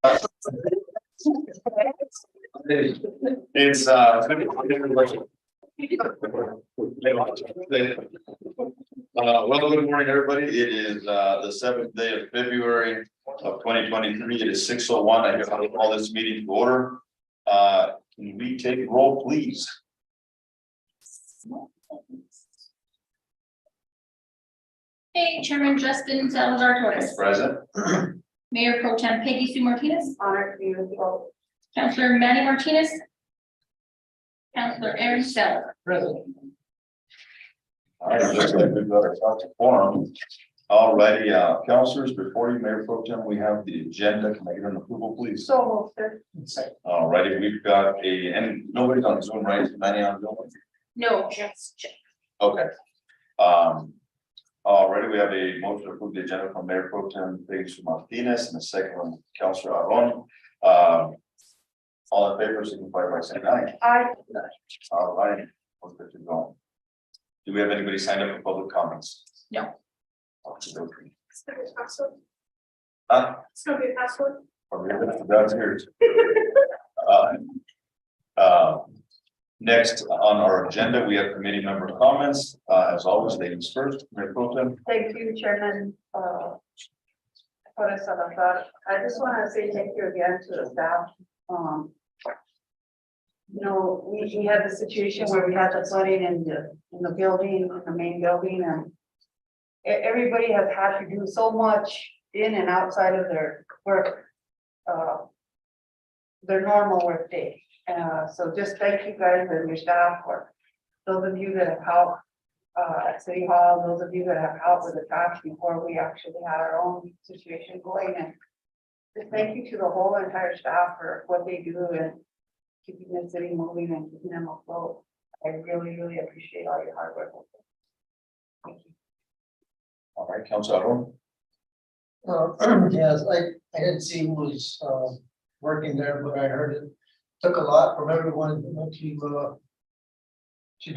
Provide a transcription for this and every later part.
It's well, good morning, everybody. It is the 7th day of February of 2023. It is 6:01. I hereby call this meeting to order. Can we take roll, please? Hey, Chairman Justin Salazar Torres. Present. Mayor Pro Tem Peggy Sue Martinez. Honored to be with you all. Councilor Manny Martinez. Councilor Aaron Stella. Present. All right, just like we've got ourselves a forum. All righty, councilors, before you, Mayor Pro Tem, we have the agenda. Can I get an approval, please? So, sir. All righty, we've got and nobody's on Zoom, right? Manny on Zoom? No, just check. Okay. Already we have a motion to approve the agenda from Mayor Pro Tem Peggy Sue Martinez and a second from Councilor Aron. All in favor, signify by saying aye. All right, we're good to go. Do we have anybody signed up for public comments? No. Okay, okay. It's gonna be a password. Huh? It's gonna be a password. Or maybe that's here. Next on our agenda, we have committee member comments. As always, ladies first, Mayor Pro Tem. Thank you, Chairman. Torres Salazar. I just want to say thank you again to the staff. You know, we had the situation where we had the flooding in the building, in the main building, and everybody has had to do so much in and outside of their work, their normal work day. So just thank you guys and your staff, for those of you that have helped at City Hall, those of you that have helped with the trash before we actually had our own situation going. And just thank you to the whole entire staff for what they do and keeping the city moving and keeping them afloat. I really, really appreciate all your hard work. Thank you. All right, Councilor Aron. Yes, I didn't see who was working there, but I heard it took a lot from everyone to do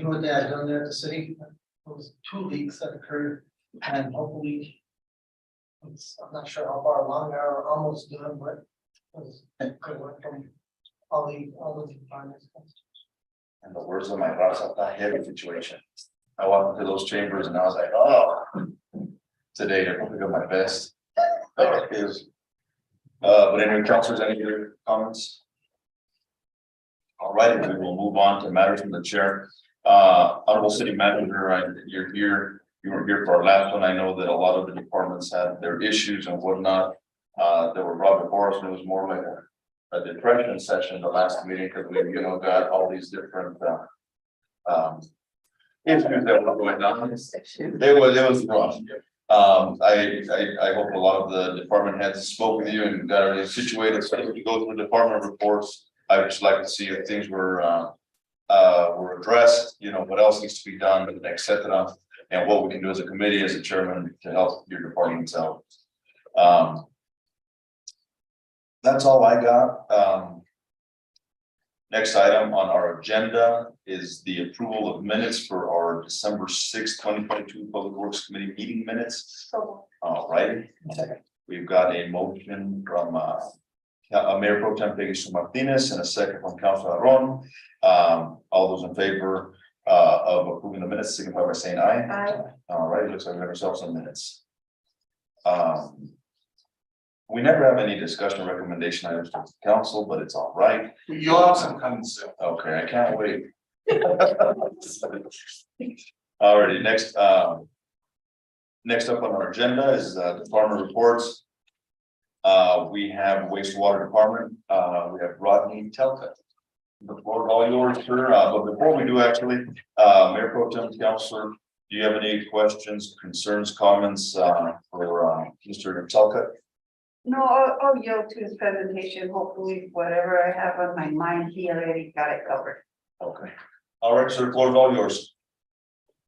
what they had done there at the city. It was 2 leaks that occurred, and hopefully I'm not sure how far along they are, almost done, but it was good work from all the departments. And the words of my raza, that heavy situation. I walked into those chambers and I was like, oh, today I probably got my best. But anyway, councilors, any other comments? All right, we will move on to matters from the chair. Honorable City Manager, you're here. You were here for our last one. I know that a lot of the departments had their issues and whatnot. That were brought before us, and it was more like a depression session the last meeting because we, got all these different issues that were going on. It was rough. I hope a lot of the department heads spoke with you and got everything situated. So if you go through department reports, I would just like to see if things were addressed, what else needs to be done, etc. And what we can do as a committee, as a chairman, to help your departments out. That's all I got. Next item on our agenda is the approval of minutes for our December 6th, 2022 Public Works Committee meeting minutes. So, All right. We've got a motion from Mayor Pro Tem Peggy Sue Martinez and a second from Councilor Aron. All those in favor of approving the minutes, signify by saying aye. Aye. All right, looks like we have ourselves some minutes. We never have any discussion or recommendation items to the council, but it's all right. You'll have some coming soon. Okay, I can't wait. Alrighty, next up on our agenda is department reports. We have wastewater department. We have Rodney Telka. The floor is all yours, sir. But before we do, actually, Mayor Pro Tem, Councilor, do you have any questions, concerns, comments for Mr. Telka? no, I'll yield to his presentation. Hopefully, whatever I have on my mind, he already got it covered. Okay. All right, sir. Floor is all yours.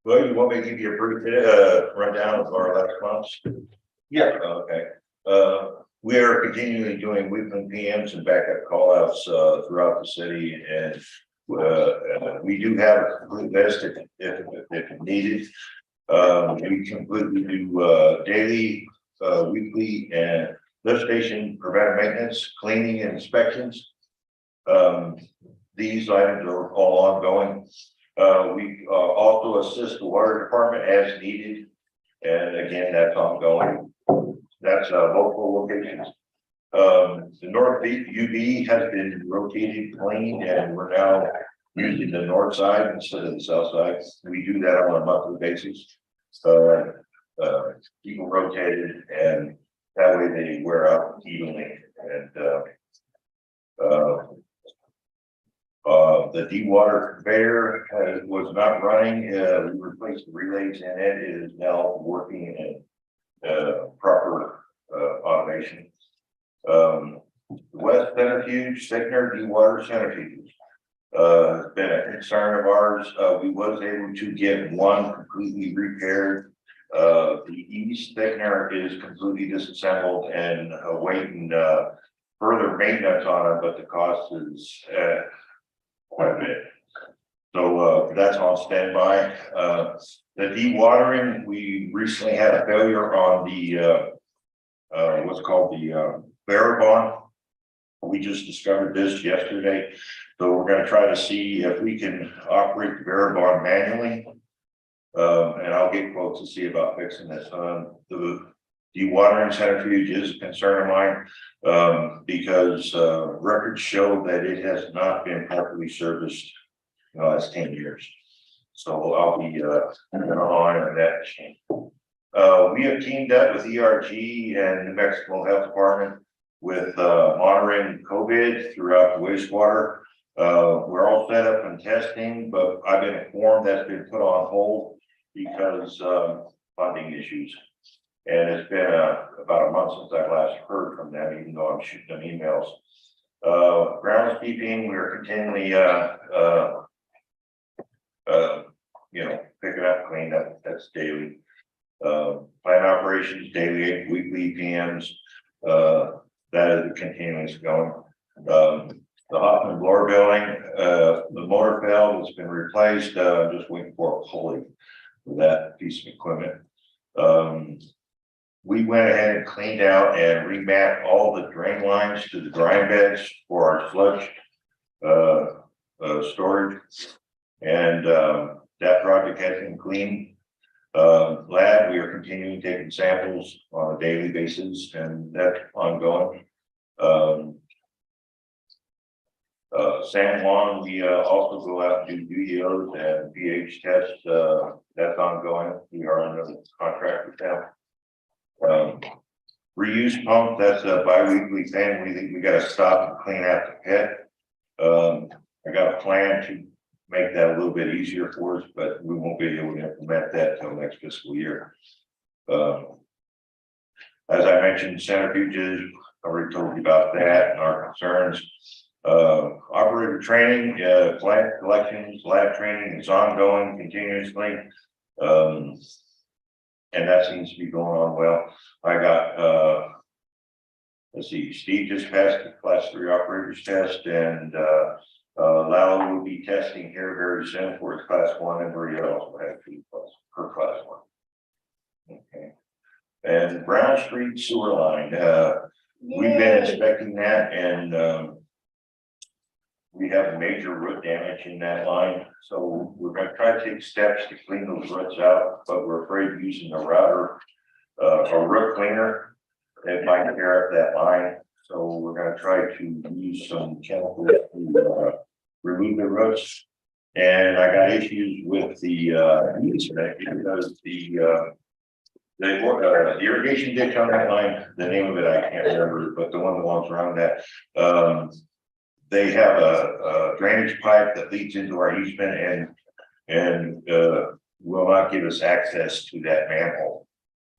Well, you want me to give you a brief rundown of our last months? Yeah. Okay. We are continually doing weekly PMs and backup call outs throughout the city, and we do have a complete list if needed. We completely do daily, weekly, and lift station preventive maintenance, cleaning and inspections. These items are all ongoing. We also assist the water department as needed. And again, that's ongoing. That's local locations. The north UB has been rotated, cleaned, and we're now using the north side instead of the south side. We do that on a monthly basis. Keep them rotated, and that way they wear out evenly. And the dewater conveyor was not running. We replaced the relays in it. It is now working in proper automation. West centrifuge, thickener, dewater centrifuge. Has been a concern of ours. We was able to get one completely repaired. The east thickener is completely disassembled and awaiting further maintenance on it, but the cost is quite a bit. So that's on standby. The dewatering, we recently had a failure on the what's called the Barabon. We just discovered this yesterday, so we're going to try to see if we can operate the Barabon manually. And I'll get quotes to see about fixing this. The dewatering centrifuge is a concern of mine, because records show that it has not been properly serviced in the last 10 years. So I'll be on that machine. We have teamed up with ERG and New Mexico Health Department with monitoring COVID throughout the wastewater. We're all set up and testing, but I've been informed that's been put on hold because funding issues. And it's been about a month since I last heard from them, even though I'm shooting them emails. Groundskeeping, we're continually, picking up, cleaning up, that's daily. Plant operations, daily, weekly PMs, that is continuing going. The Hoffman blower building, the motor valve has been replaced, just waiting for a pulley for that piece of equipment. We went ahead and cleaned out and remapped all the drain lines to the dry beds for our sludge storage, and that project has been cleaned. Lab, we are continuing taking samples on a daily basis, and that's ongoing. San Juan, we also go out and do UEOs and pH tests. That's ongoing. We are under the contract with them. Reuse pump, that's a bi-weekly thing. We got to stop and clean out the pit. I got a plan to make that a little bit easier for us, but we won't be able to implement that till next fiscal year. As I mentioned, centrifuges, I already told you about that and our concerns. Operator training, plant collections, lab training is ongoing continuously. And that seems to be going on well. I got, let's see, Steve just passed the class 3 operators test, and Lalo will be testing here very soon for his class 1, and Maria also had her class 1. Okay. And Brown Street sewer line, we've been inspecting that, and we have major root damage in that line. So we're going to try to take steps to clean those roots out, but we're afraid of using a router, a root cleaner that might tear up that line. So we're going to try to use some chemicals to remove the roots. And I got issues with the easement because the irrigation ditch on that line, the name of it I can't remember, but the one that belongs around that, they have a drainage pipe that leads into our easement and will not give us access to that manhole.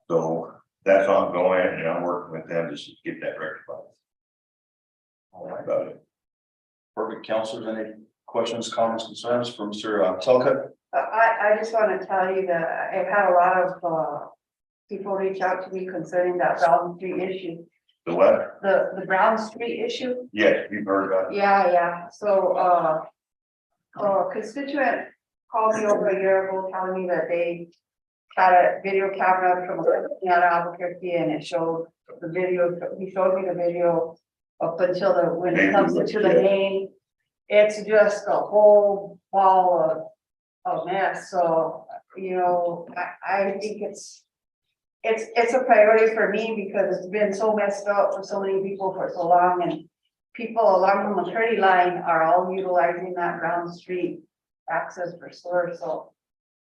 So that's ongoing, and I'm working with them just to get that rectified. All right. About it. Perfect. Councilors, any questions, comments, concerns from Mr. Telka? I just want to tell you that I've had a lot of people reach out to me concerning that Brown Street issue. The what? The Brown Street issue. Yes, you've heard about it. Yeah. So a constituent called me over a year ago telling me that they had a video camera from a company out of Albuquerque and it showed the video, he showed me the video up until when it comes into the main, it's just a whole ball of mess, so, you know, I think it's a priority for me because it's been so messed up for so many people for so long, and people along the McCurdy line are all utilizing that Brown Street access for sewer, so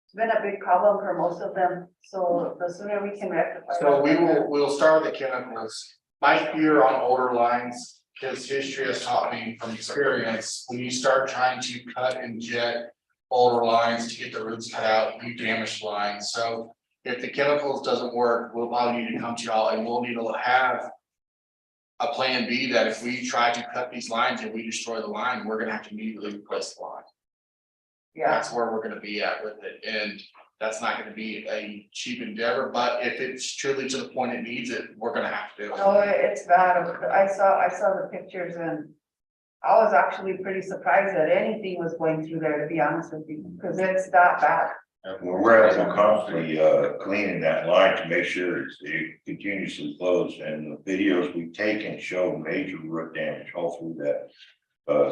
it's been a big problem for most of them, so the sooner we can rectify. So that, we'll start with the chemicals. My fear on older lines, because history has taught me from experience, when you start trying to cut and jet older lines to get the roots cut out, you damage the lines. So if the chemicals doesn't work, we'll probably need to come to y'all and we'll need to have a plan B that if we try to cut these lines and we destroy the line, we're gonna have to immediately replace the line. Yeah, That's where we're gonna be at with it, and that's not gonna be a cheap endeavor, but if it's truly to the point it needs it, we're gonna have to do it. no, it's bad, I saw the pictures and I was actually pretty surprised that anything was going through there, to be honest with you, because it's that bad. We're also constantly cleaning that line to make sure it continuously flows, and the videos we've taken show major root damage all through that.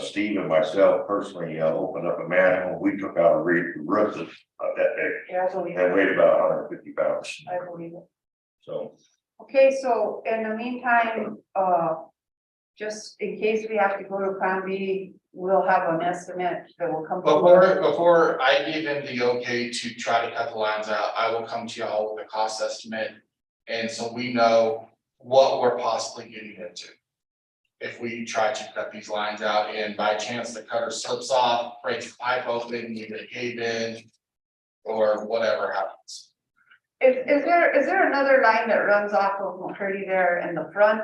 Steve and myself personally opened up a manhole, we took out a root that big, Yeah, I believe and it, weighed about 150 pounds, I believe it. so. Okay, so in the meantime, just in case we have to go to Plan B, we'll have an estimate that will come. Before I give him the okay to try to cut the lines out, I will come to y'all with a cost estimate. And so we know what we're possibly getting into. If we try to cut these lines out and by chance the cutter slips off, breaks the pipe open, you get a cave in. Or whatever happens. Is there another line that runs off of McCurdy there in the front?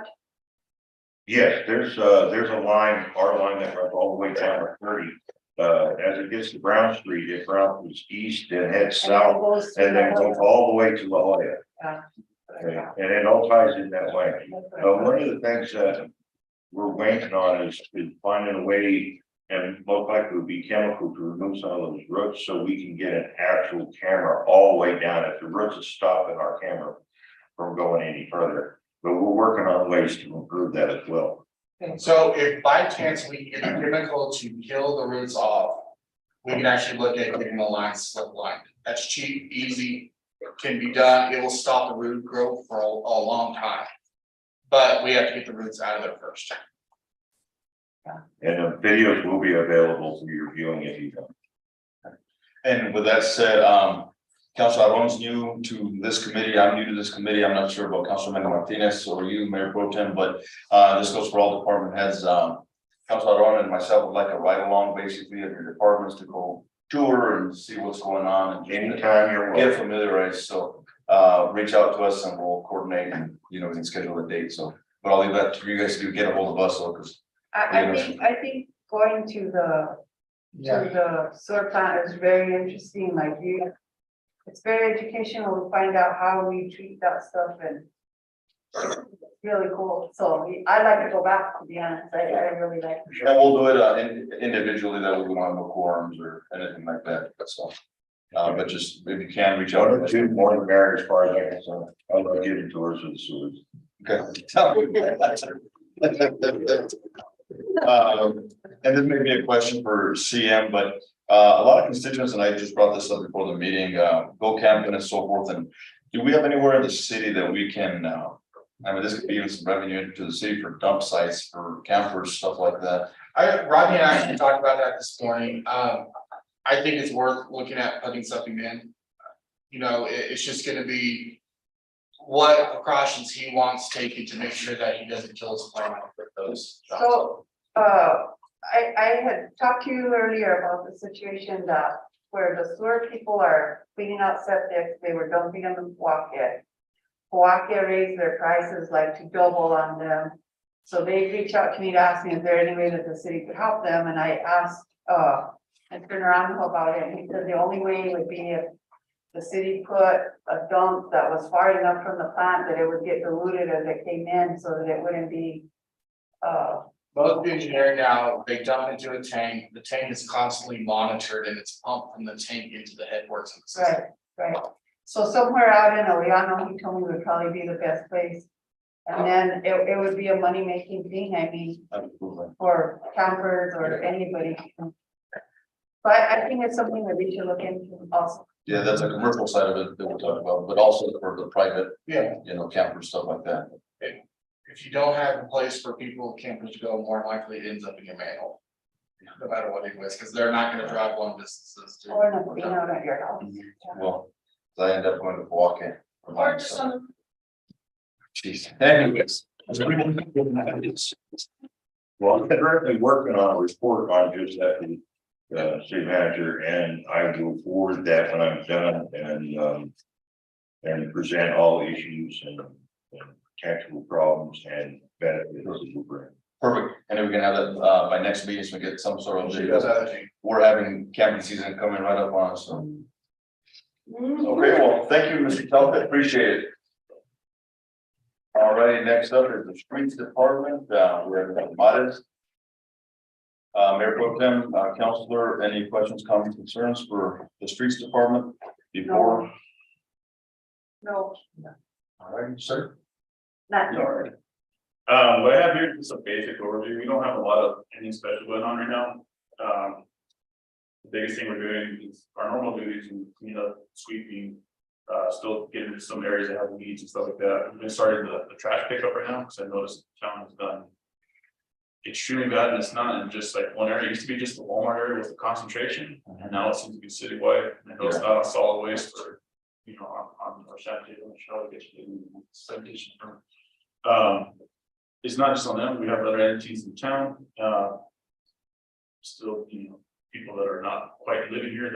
Yes, there's a line, our line that runs all the way down to 30. As it gets to Brown Street, it runs east and heads south, and then goes all the way to La Jolla. Yeah. And it all ties in that way. That's what I thought. One of the things that we're waiting on is finding a way, and most likely would be chemical, to remove some of those roots so we can get an actual camera all the way down. If the roots is stopping our camera from going any further, but we're working on ways to improve that as well. So if by chance we get a chemical to kill the roots off, we can actually look at getting the line slip line. That's cheap, easy, can be done. It will stop the root growth for a long time. But we have to get the roots out of there first. And the videos will be available for your viewing if you don't. And with that said, Councilor Aron's new to this committee, I'm new to this committee, I'm not sure about Councilman Martinez or you, Mayor Pro Tem, but this goes for all department heads. Councilor Aron and myself would like a ride along basically of your departments to go tour and see what's going on and Anytime you're get welcome. familiarized, so reach out to us and we'll coordinate and, you know, we can schedule a date, so. But I'll leave that to you guys to get a hold of us, though, because I think going to the sewer plant is very interesting, like it's very educational to find out how we treat that stuff and it's really cool, so I'd like to go back, to be honest, I really like it. and we'll do it individually, that way we don't have no quorums or anything like that, so. But just if you can reach out. One or two more than married as far as I'm concerned. I love giving tours of the sewers. Okay. And this may be a question for CM, but a lot of constituents, and I just brought this up before the meeting, go camping and so forth, and do we have anywhere in the city that we can, I mean, this could be even some revenue into the city for dump sites, for campers, stuff like that? Rodney and I actually talked about that this morning. I think it's worth looking at putting something in. You know, it's just gonna be what precautions he wants taken to make sure that he doesn't kill his plant with those. So, I had talked to you earlier about the situation that where the sewer people are cleaning out septic, they were dumping them in Powakia. Powakia raised their prices like to double on them. So they reached out to me to ask me, is there any way that the city could help them? And I asked, Mr. Naranjo about it, and he said the only way would be if the city put a dump that was far enough from the plant that it would get diluted as it came in, so that it wouldn't be, Most engineering now, they dump into a tank, the tank is constantly monitored and it's pumped from the tank into the headworks of the system. right. So somewhere out in Oriano, he told me would probably be the best place. And then it would be a money-making thing, I mean, Absolutely. for campers or anybody. But I think it's something that we should look into also. Yeah, that's a commercial side of it that we're talking about, but also for the private, Yeah, camper stuff like that. if you don't have a place for people, campers to go, more likely it ends up in your manhole. No matter what it is, because they're not gonna drive long distances to. Or not being out at your house. Well, I end up going to walk-in. Or just on Jeez, anyways. Well, I'm currently working on a report on just that, city manager, and I will forward that when I'm done and present all issues and tactical problems and benefits. Perfect, and then we can have that, by next meeting, so we get some sort of She does video. that, she- We're having camping season coming right up on us, so. Okay, well, thank you, Mr. Talcott, appreciate it. All righty, next up is the streets department, we have Modest. Mayor Pro Tem, Counselor, any questions, comments, concerns for the streets department before? No, All right, sir. not You all right? What I have here is a basic overview. We don't have a lot of anything special going on right now. The biggest thing we're doing is our normal duties and clean up, sweeping, still getting into some areas that have weeds and stuff like that. We've been starting the trash pickup right now, because I noticed the town has done extremely bad, and it's not in just like one area. It used to be just the Walmart area with the concentration, and now it seems to be citywide. And I know it's not on solid waste or, on our sanitation, on the shelter, get you sanitation. It's not just on them, we have other entities in town, still, people that are not quite living here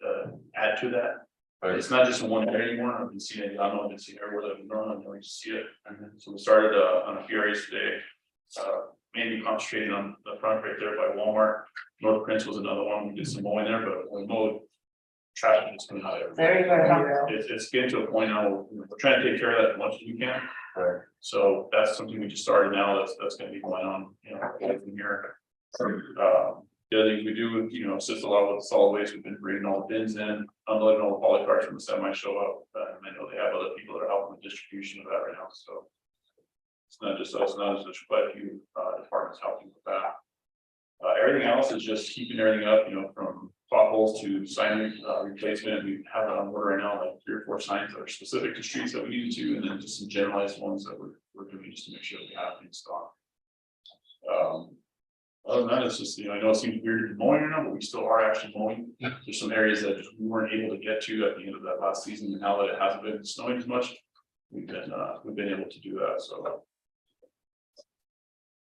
that, add to that. But it's not just in one area anymore, I've been seeing it, I know I've been seeing everywhere that we normally don't see it. So we started, on a few areas today, mainly concentrating on the front right there by Walmart. North Prince was another one, we did some mowing there, but we mowed trash is coming out everywhere. very good. It's getting to a point now, where we're trying to take care of that as much as we can. Right. So that's something we just started now, that's gonna be going on, from here. The other things we do, assist a lot with solid waste, we've been bringing all the bins in, unloading all the poly carts from the semi show up. And I know they have other people that are helping with distribution of that right now, so. It's not just us, there's quite a few departments helping with that. Everything else is just keeping everything up, from potholes to sign replacement. We have it on order right now, like 3 or 4 signs that are specific to streets that we need to, and then just some generalized ones that we're doing just to make sure we have things stocked. Other than that, it's just, I know it seems weird to be mowing right now, but we still are actually mowing. There's some areas that just we weren't able to get to at the end of that last season, and now that it hasn't been snowing as much, we've been able to do that, so.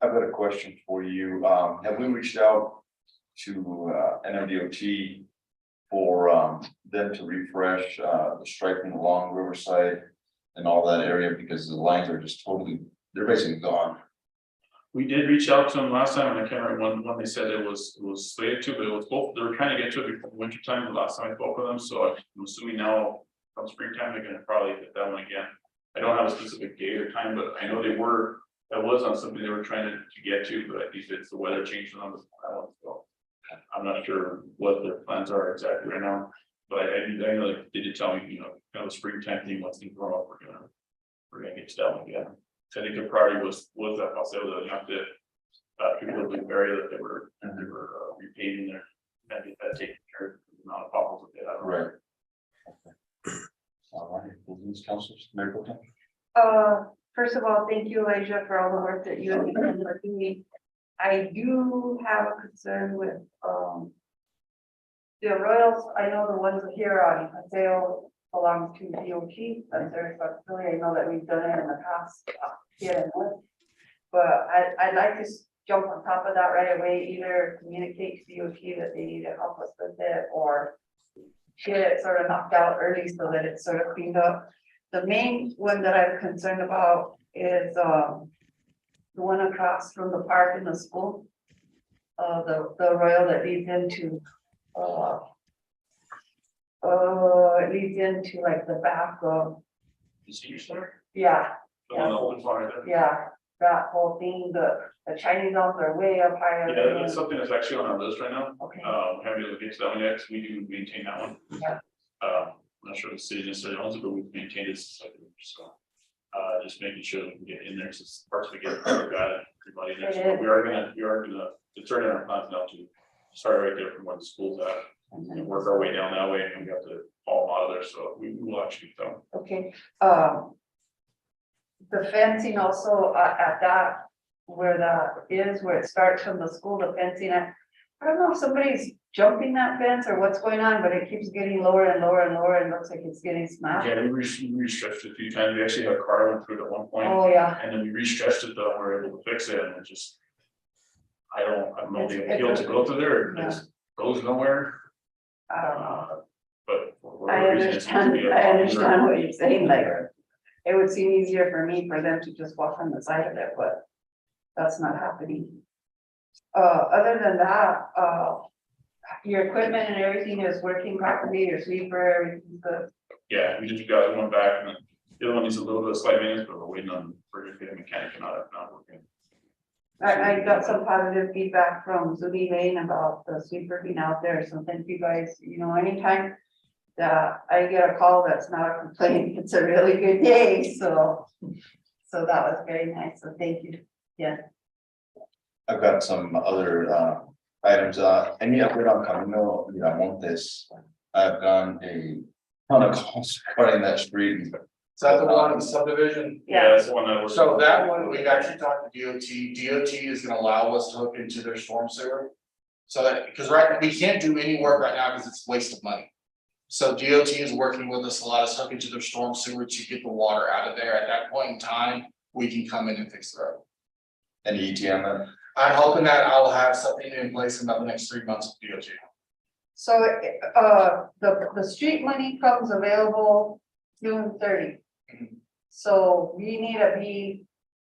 I've got a question for you. Have we reached out to NMDOT for them to refresh the striping along Riverside and all that area, because the lines are just totally, they're basically gone. We did reach out to them last time, and I can't remember when they said it was slated to, but it was both, they were trying to get to it before winter time, the last time I spoke with them, so I'm assuming now come springtime, they're gonna probably hit that one again. I don't have a specific date or time, but I know that was on something they were trying to get to, but I think it's the weather changed on that one, so. I'm not sure what their plans are exactly right now, but I know they did tell me, kind of the springtime thing, once things grow up, we're gonna get to that one again. So I think the priority was that also the people in the area that they were repaving there, and get that taken care of, the amount of potholes that they have. Right. All right, these councils, Mayor Pro Tem? First of all, thank you, Elijah, for all the work that you have done for me. I do have a concern with, the Royals. I know the ones here on Paseo belong to DOT, but there's really, I know that we've done it in the past, here and there. But I'd like to jump on top of that right away, either communicate to DOT that they need to help us with it, or get it sort of knocked out early so that it's sort of cleaned up. The main one that I'm concerned about is, the one across from the park in the school. The Royal that leads into, it leads into like the back of, You see your center? yeah, The one that opens on right there? yeah, that whole thing, the Chinese elves are way up higher. Yeah, that's something that's actually on our list right now. Okay, Having to look into that one next, we do maintain that one. Yeah. I'm not sure the city necessarily owns it, but we've maintained it since like, so. Just making sure that we can get in there, since parts we get, got it, everybody there, so we are gonna, to turn in our plans now to start right there from where the school's at. And work our way down that way, and we got to haul them out of there, so we will actually get them. Okay, the fencing also at that, where that is, where it starts from the school, the fencing, I don't know if somebody's jumping that fence or what's going on, but it keeps getting lower and lower and lower, and looks like it's getting smashed. Yeah, we restretched it a few times, we actually had a car went through it at one point. Oh, yeah, And then we restretched it though, and we were able to fix it, and it just. I don't know the It's- appeal to go through there, it Yeah. just goes nowhere, I don't know. but. for I whatever reason, it seems to be a popular- understand what you're saying, like, it would seem easier for me for them to just walk on the side of it, but that's not happening. Other than that, your equipment and everything is working properly, your sweeper, everything's good. Yeah, we just got one back, and then the other one needs a little bit of slight maintenance, but we're waiting on, for a mechanic not working. I got some positive feedback from Zuni Lane about the sweeper being out there, so thank you guys, anytime that I get a call that's not a complaint, it's a really good day, so that was very nice, so thank you. Yeah. I've got some other items, any update on Camino Montes? I've gotten a ton of calls regarding that street. Is that the one in the subdivision? Yeah, that's the one that was. So that one, we've actually talked to DOT is gonna allow us to hook into their storm sewer. So that, because we can't do any work right now because it's a waste of money. So DOT is working with us to let us hook into their storm sewer to get the water out of there. At that point in time, we can come in and fix the road. Any ETM? I'm hoping that I'll have something in place in about the next 3 months with DOT. So, the street money comes available June 30. Mhm. So we need to be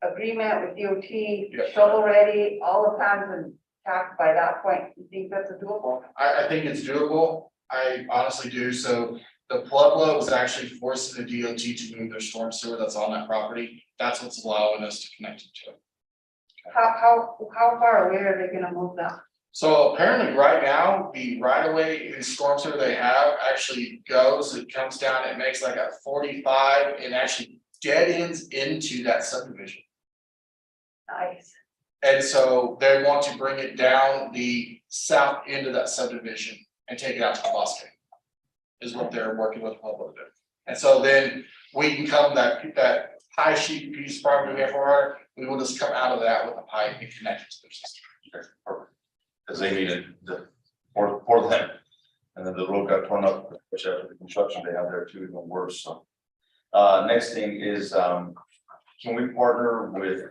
agreement with DOT, Yep. shovel ready, all the plans and tapped by that point. You think that's a doable? I think it's doable. I honestly do. So the Pueblo was actually forcing the DOT to move their storm sewer that's on that property. That's what's allowing us to connect it to it. How far away are they gonna move that? So apparently right now, the right of way in storm sewer they have actually goes, it comes down, it makes like a 45 and actually dead ends into that subdivision. Nice. And so they want to bring it down the south end of that subdivision and take it out to Bosque. Is what they're working with Pueblo to do. And so then we can come that high sheet piece of property we have for our, we will just come out of that with a pipe and connect it to their system. Because they needed the, for them. And then the road got torn up, which after the construction they have there too, even worse, so. Next thing is, can we partner with,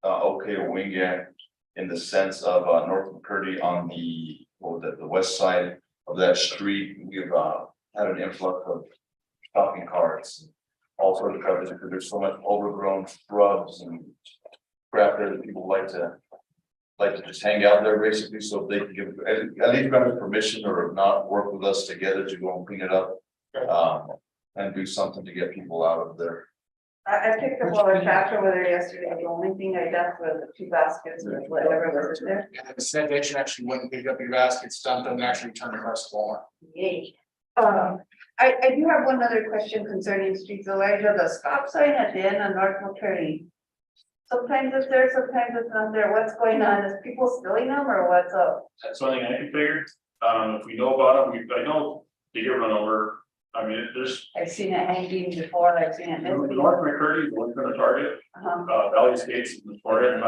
OK Owinga in the sense of, North McCurdy on the west side of that street? We've, had an influx of shopping carts. All sorts of cars, because there's so much overgrown shrubs and crap there that people like to just hang out there basically, so they can give, at least grant us permission or not work with us together to go and clean it up. And do something to get people out of there. I picked up all the trash over there yesterday. The only thing I left was the 2 baskets or whatever was in there. And the sanitation actually went and picked up your baskets, dumped them, and actually returned across the Walmart. Yay. I do have one other question concerning streets, Elijah, the stop sign at the end on North McCurdy. Sometimes it's there, sometimes it's not there. What's going on? Is people stealing them or what's up? That's one thing I can figure, if we know about them, I know they get run over, I mean, there's. I've seen it hanging before, I've seen it. North missing. McCurdy, the one's gonna target, Valley Estates is notorious,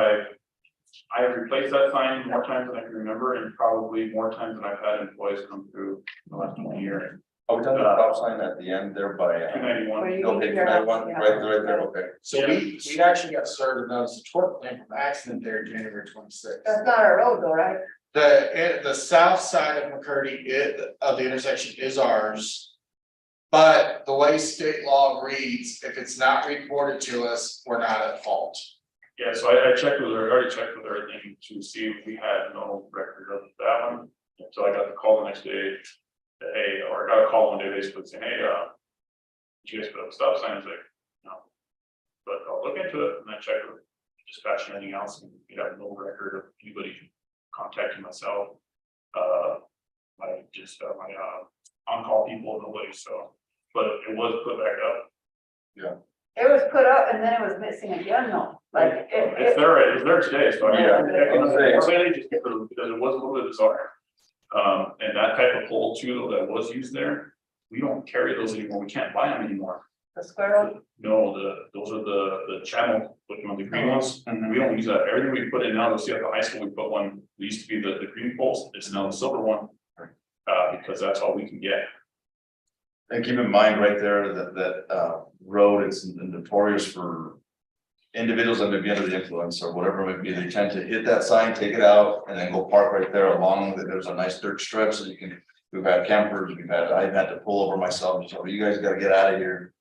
I have replaced that sign more times than I can remember, and probably more times than I've had employees come through in the last 20 years. Are we talking about stop sign at the end there by, 291. Where you okay, leave your that house, one, yeah. right there, okay. So we actually got served a notice of tort claim from accident there January 26th. That's not a road though, right? The south side of McCurdy, of the intersection is ours. But the way state law reads, if it's not reported to us, we're not at fault. Yeah, so I checked with her, I already checked with her thing to see if we had no record of that one. And so I got the call the next day, that, hey, or I got a call one day basically saying, hey, did you guys put up a stop sign? I was like, no. But I'll look into it, and I checked with dispatch and anything else, and we have no record of anybody contacting myself. My on-call people, nobody, so. but it was put back up. It was put up and then it was missing again, though, like, It's there today, so I mean. Yeah, I I'm saying- really just because it was a little bit bizarre. And that type of pole too, though, that was used there, we don't carry those anymore, we can't buy them anymore. the squirrel, No, those are the channel, looking on the green ones, Mhm. we don't use that, everything we put in now, you'll see at the high school, we put one, it used to be the green poles, it's now the silver one. Because that's all we can get. And keep in mind right there that road is notorious for individuals that may be under the influence or whatever it may be, they tend to hit that sign, take it out, and then go park right there along, there's a nice dirt strip, so you can, we've had campers, I've had to pull over myself, so you guys gotta get out of here.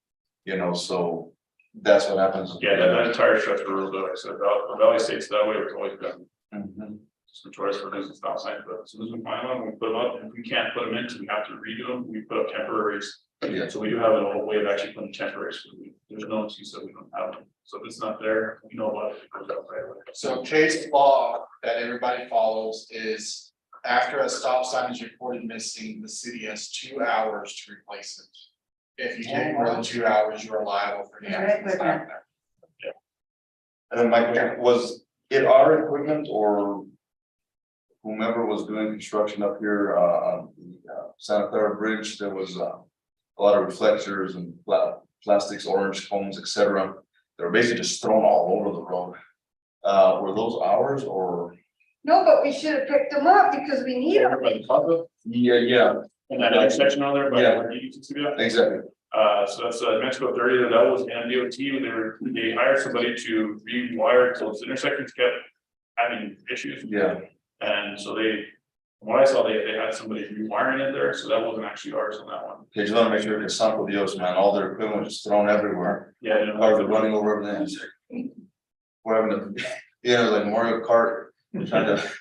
You know, so that's what happens. Yeah, that entire stretch of road, like I said, the Valley State's that way, it's always been. Mhm. It's notorious for losing stop signs, but as soon as we find one, we put them up, and if we can't put them in, we have to redo them, we put up temporaries. Yeah. So we do have a whole way of actually putting temporaries, so there's no excuse that we don't have them, so if it's not there, we know about it, it goes out right away. So case law that everybody follows is after a stop sign is reported missing, the city has 2 hours to replace it. If you take more than 2 hours, you're liable for damage. And then my question, was it our equipment or whomever was doing construction up here on the Santa Clara Bridge, there was a lot of reflectors and plastics, orange cones, etc. They were basically just thrown all over the road. Were those ours or? no, but we should have picked them up because we need them. Over by the plaza, Yeah, and that intersection on there, by Yeah. where you can see that. exactly. So that's Mexico 30, that was MDOT, they hired somebody to rewire, so those intersections kept having issues. Yeah. And so from what I saw, they had somebody rewiring it there, so that wasn't actually ours on that one. Okay, just wanna make sure, because Santo Dios, man, all their equipment was just thrown everywhere. Yeah, I didn't Cars know. are running over everything. We're having to, yeah, like Mario Kart, trying to,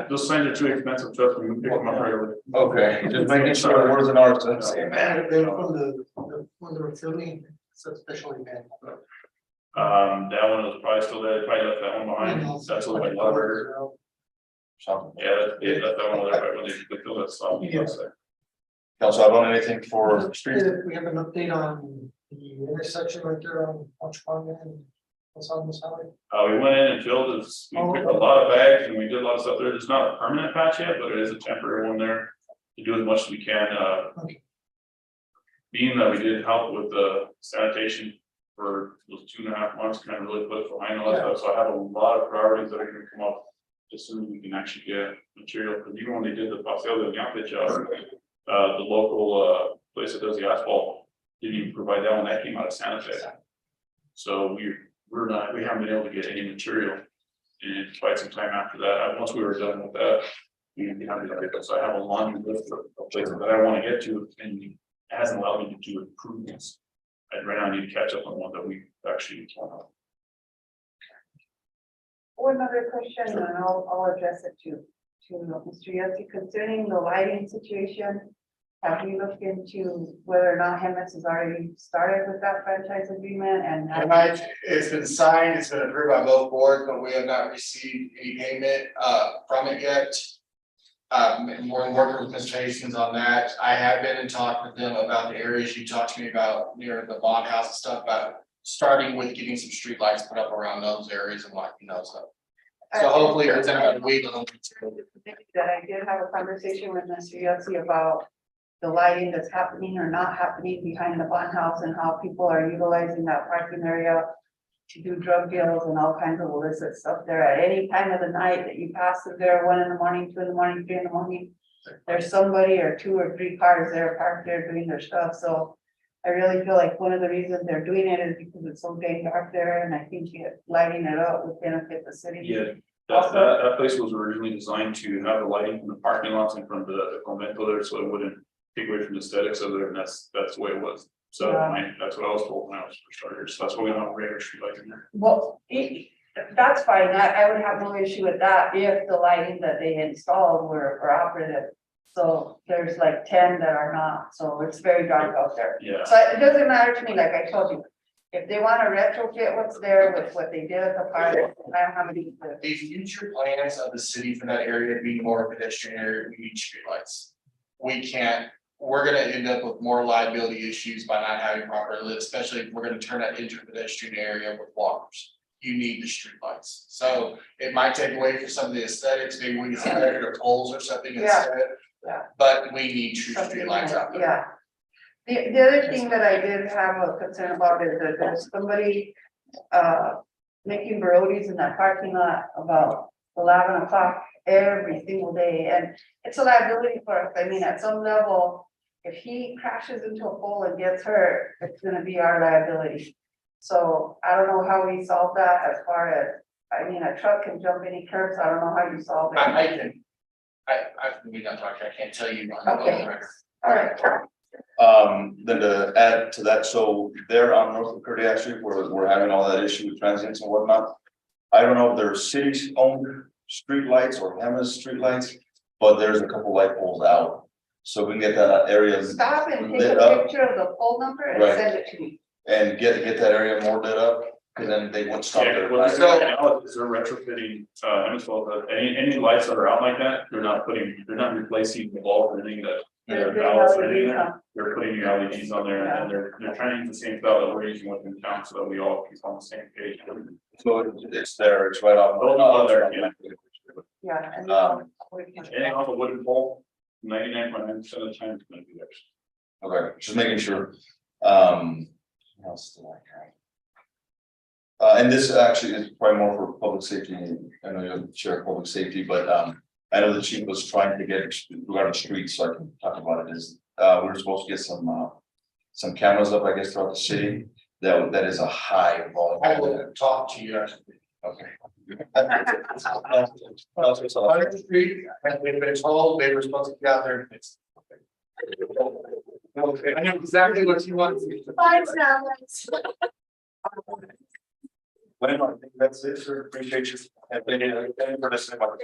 Those signs are too expensive, trust me, we pick them up right away. okay, just making sure it wasn't ours, so I'm saying, man. They're from when they were filming, it's a special event. That one was probably still there, probably left that one behind, that's what like Whataburger. Yeah, they left that one there, right when they filled that stuff. Yes. Council, I want anything for streets? We have an update on the intersection right there on Watchpong and Los Highway. We went in and filled this, we picked a lot of bags and we did a lot of stuff there, there's not a permanent patch yet, but it is a temporary one there. To do as much as we can, Okay. being that we did help with the sanitation for those 2.5 months, kind of really put it behind all that stuff, so I have a lot of priorities that are gonna come up. As soon as we can actually get material, because even when they did the Paseo del Yampe job, the local place that does the asphalt didn't even provide that one, that came out of Santa Fe. So we haven't been able to get any material in quite some time after that. Once we were done with that, we haven't been able to, so I have a laundry list of places that I want to get to, and it hasn't allowed me to do improvements. And right now I need to catch up on one that we actually can't. One other question, and I'll address it to Mr. Yossi concerning the lighting situation. Have you looked into whether or not Hemmes has already started with that franchise agreement and? It's been signed, it's been approved by both boards, but we have not received any payment from it yet. We're working with Mr. Hastings on that. I have been in talk with them about the areas you talked to me about near the bond house and stuff, but starting with getting some street lights put up around those areas and lighting those up. So hopefully within a week. That I did have a conversation with Mr. Yossi about the lighting that's happening or not happening behind the bond house and how people are utilizing that parking area to do drug deals and all kinds of illicit stuff there at any time of the night that you pass through there, 1 in the morning, 2 in the morning, 3 in the morning. There's somebody or 2 or 3 cars there parked there doing their stuff, so I really feel like one of the reasons they're doing it is because it's so dang dark there, and I think lighting it up would benefit the city. Yeah, that place was originally designed to have the lighting from the parking lots and from the convento there, so it wouldn't take away from the aesthetics of there, and that's the way it was. So that's what I was told when I was for starters, so that's why we don't have a regular street light in there. Well, that's fine, I would have no issue with that if the lighting that they installed were operative. So there's like 10 that are not, so it's very dark out there. Yeah. So it doesn't matter to me, like I told you, if they want to retrofit what's there with what they did at the park, I don't have any. The future plans of the city for that area being more pedestrian area, we need streetlights. we're gonna end up with more liability issues by not having proper lit, especially if we're gonna turn that into a pedestrian area with walkers. You need the streetlights, so it might take away from some of the aesthetics, maybe we can set or poles or something Yeah, instead. yeah. But we need true Something streetlights like- out there. Yeah. The other thing that I did have a concern about is that there's somebody making roadies in that parking lot about 11 o'clock every single day, and it's a liability for us. I mean, at some level, if he crashes into a pole and gets hurt, it's gonna be our liability. So I don't know how we solve that as far as, I mean, a truck can jump any curbs. I don't know how you solve it. I can, we don't talk, I can't tell you. on the Okay. record. All right. Then to add to that, so there on North of Kodiak Street, where we're having all that issue with transients and whatnot. I don't know if they're city owned streetlights or Hema's streetlights, but there's a couple light poles out. So we can get that area Stop and take lit a up picture of the pole number and Right. send it to me. and get that area more lit up, cause then they won't stop Yeah, there. what they're doing now is they're retrofitting, Hemisphere, any lights that are out like that, they're not replacing the bulb or anything that. They're doing Ballasts or anything LEDs, that, huh? they're putting new LEDs on there and they're trying to use the same style that we're using within town so that we all keep on the same page. So it's there, it's right off. Oh, there, yeah. Yeah. And we can- Anything off a wooden pole, 99.9% of the time it's gonna be there. Okay, just making sure. What else do I have? And this actually is probably more for public safety. I know you're the chair of public safety, but I know the chief was trying to get regarding streets, so I can talk about it. Is we're supposed to get some cameras up, I guess, throughout the city. That is a high I volume. will talk to you actually. Okay. Hundred Street, and they've been told they were supposed to be out there and fix it. Okay, I know exactly what you want to see. Well, I think that's it, sir. Appreciate you. And thank you for listening. For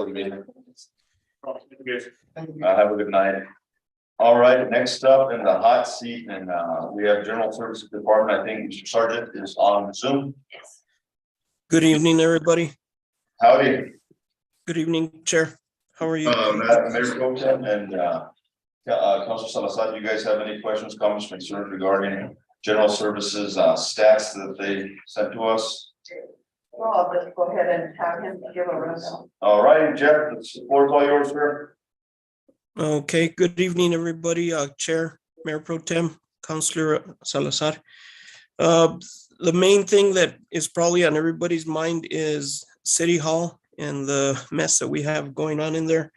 the meeting. Have a good night. All right, next up in the hot seat, and we have General Services Department. I think Mr. Sergeant is on Zoom. Good evening, everybody. Howdy. Good evening, Chair. How are you? Mayor Pro Tem and Councilor Salazar, do you guys have any questions, comments, concerns regarding General Services stats that they sent to us? Well, I'll just go ahead and have him give a rundown. All right, Jeff, the floor is all yours, sir. Okay, good evening, everybody. Chair, Mayor Pro Tem, Councilor Salazar. The main thing that is probably on everybody's mind is City Hall and the mess that we have going on in there.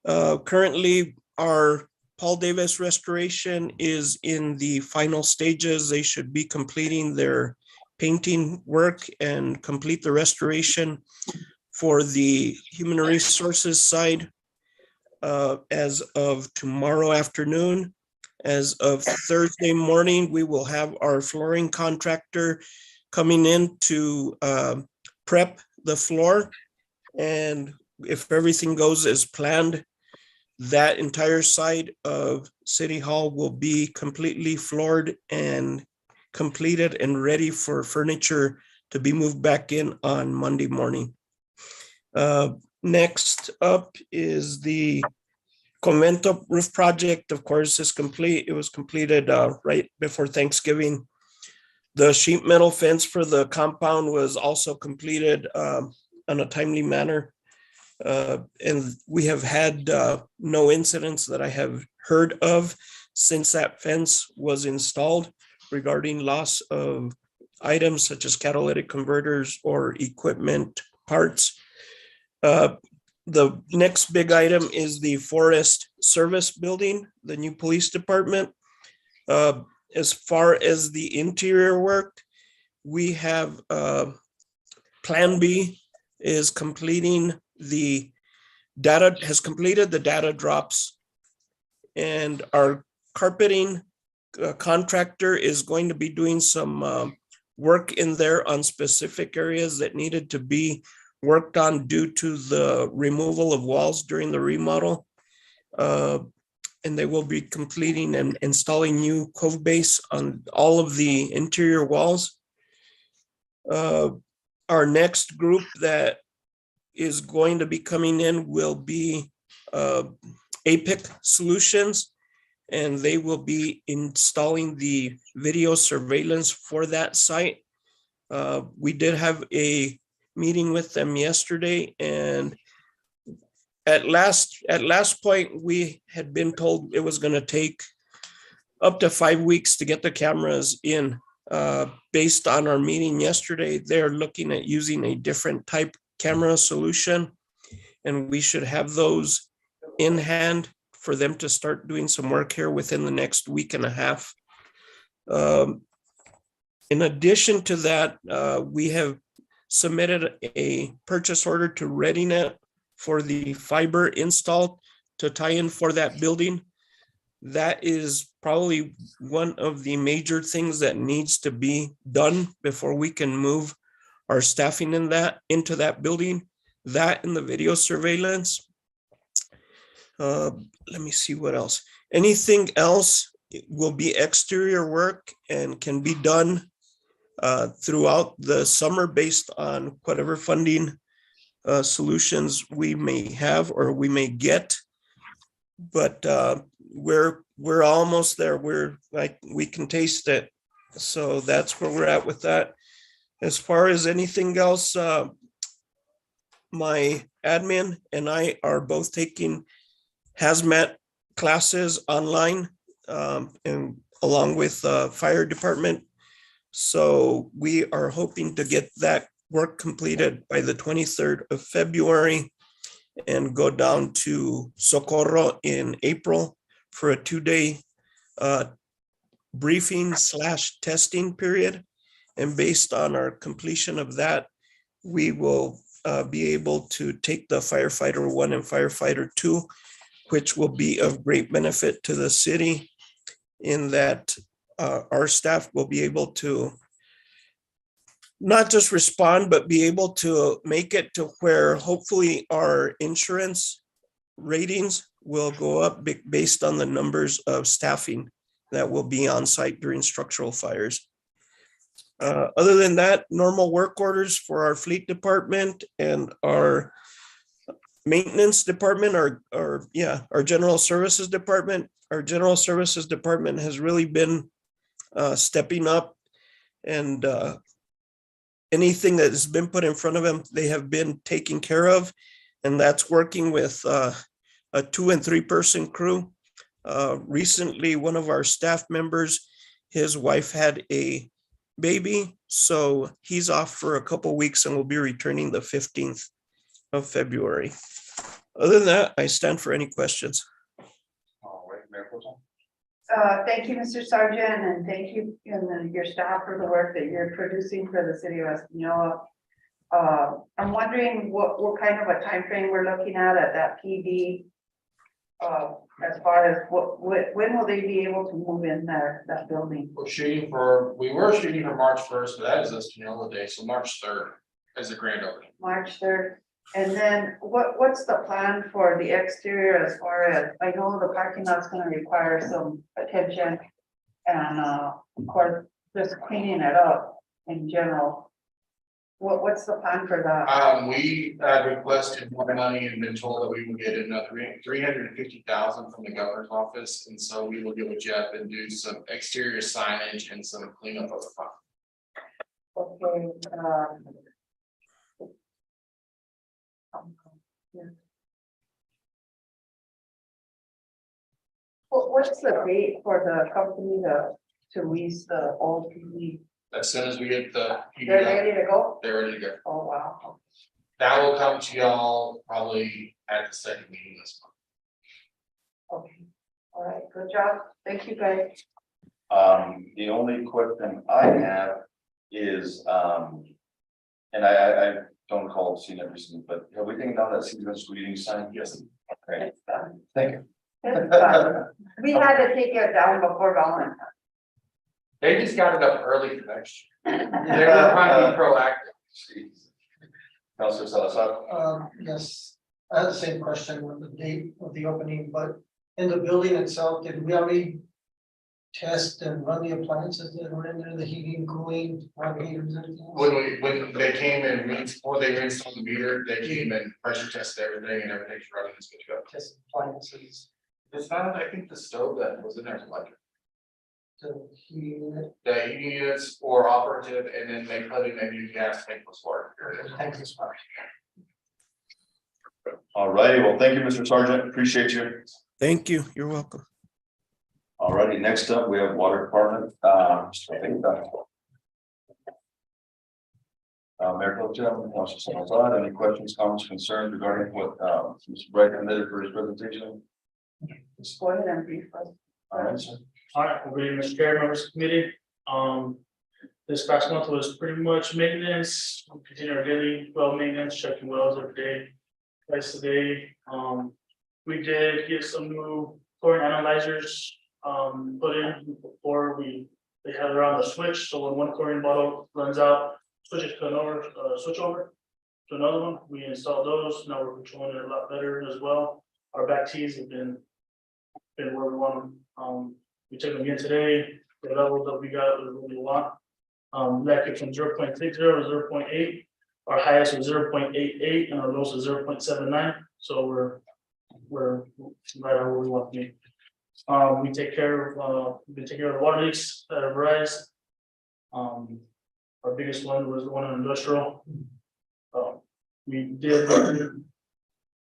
Currently, our Paul Davis restoration is in the final stages. They should be completing their painting work and complete the restoration for the human resources side as of tomorrow afternoon. As of Thursday morning, we will have our flooring contractor coming in to prep the floor. And if everything goes as planned, that entire side of City Hall will be completely floored and completed and ready for furniture to be moved back in on Monday morning. Next up is the Convento roof project. Of course, is complete. It was completed right before Thanksgiving. The sheet metal fence for the compound was also completed on a timely manner. And we have had no incidents that I have heard of since that fence was installed regarding loss of items such as catalytic converters or equipment parts. The next big item is the Forest Service Building, the new police department. As far as the interior work, we have Plan B is completing the data, has completed the data drops, and our carpeting contractor is going to be doing some work in there on specific areas that needed to be worked on due to the removal of walls during the remodel. And they will be completing and installing new cove base on all of the interior walls. Our next group that is going to be coming in will be APIC Solutions, and they will be installing the video surveillance for that site. We did have a meeting with them yesterday, and at last point, we had been told it was going to take up to 5 weeks to get the cameras in. Based on our meeting yesterday, they're looking at using a different type camera solution, and we should have those in hand for them to start doing some work here within the next week and a half. In addition to that, we have submitted a purchase order to ReadyNet for the fiber install to tie in for that building. That is probably one of the major things that needs to be done before we can move our staffing into that building. That and the video surveillance. Let me see what else. Anything else will be exterior work and can be done throughout the summer based on whatever funding solutions we may have or we may get. But we're almost there. We're like, we can taste it. So that's where we're at with that. As far as anything else, my admin and I are both taking hazmat classes online, and along with fire department. So we are hoping to get that work completed by the 23rd of February and go down to Socorro in April for a 2-day briefing / testing period. And based on our completion of that, we will be able to take the firefighter 1 and firefighter 2, which will be of great benefit to the city in that our staff will be able to not just respond, but be able to make it to where hopefully our insurance ratings will go up based on the numbers of staffing that will be on site during structural fires. Other than that, normal work orders for our fleet department and our maintenance department, our general services department. Our general services department has really been stepping up, and anything that has been put in front of them, they have been taking care of, and that's working with a 2- and 3-person crew. Recently, one of our staff members, his wife had a baby, so he's off for a couple weeks and will be returning the 15th of February. Other than that, I stand for any questions. All right, Mayor Pro Tem. Thank you, Mr. Sergeant, and thank you and your staff for the work that you're producing for the city of Espanola. I'm wondering what kind of a time frame we're looking at that PD. As far as when will they be able to move in there, that building? We were shooting for March 1st, but that is Espanola Day, so March 3rd is the grand opening. March 3rd. And then what's the plan for the exterior as far as, I know the parking lot's gonna require some attention and of course, just cleaning it up in general. What's the plan for that? We had requested more money and been told that we will get another $350,000 from the governor's office, and so we will get with Jeff and do some exterior signage and some cleanup of the front. Okay, yeah. What's the date for the company to lease the old PD? As soon as we get the They're ready to go? they're ready to go. Oh, wow. That will come to y'all probably at the second meeting this month. Okay, all right, good job. Thank you, guys. The only quick thing I have is, and I don't recall seeing it recently, but have we taken down that season's reading sign? Yes. Okay, It's done. thank you. It's done. We had to take it down before Valentine's. They just got it up early for next year. They were trying to be proactive. Councilor Salazar. Yes, I had the same question with the date of the opening, but in the building itself, did we already test and run the appliances that were in there, the heating, cooling, water heaters, everything? When they came in, before they installed the meter, they came and pressure tested everything and everything's running, it's good to go. Test appliances, It's not, I think the stove that was in there is electric. the heating unit, The heating units or operative, and then they put in a new gas tankless water. Texas fire. All righty, well, thank you, Mr. Sergeant, appreciate you. Thank you. You're welcome. All righty, next up, we have Water Department, Mr. Vinda. Mayor Pro Tem, Councilor Salazar, any questions, comments, concerns regarding what, Mr. Bright committed for his presentation? Just go ahead and brief us. All right, sir. All right, good evening, Mr. Chair, members of the committee. This past month was pretty much maintenance, we continue our daily well maintenance, checking wells every day, twice a day. We did get some new chlorine analyzers, put in before they had it on the switch, so when one chlorine bottle runs out, switch over to another one. We installed those, now we're controlling it a lot better as well. Our back tees have been where we want them. We took them again today, the level that we got was what we want. That came from 0.60 to 0.8. Our highest was 0.88 and our lowest was 0.79. So we're right on where we want to be. We take care of the water leaks that have arisen. Our biggest one was the one in industrial. We've been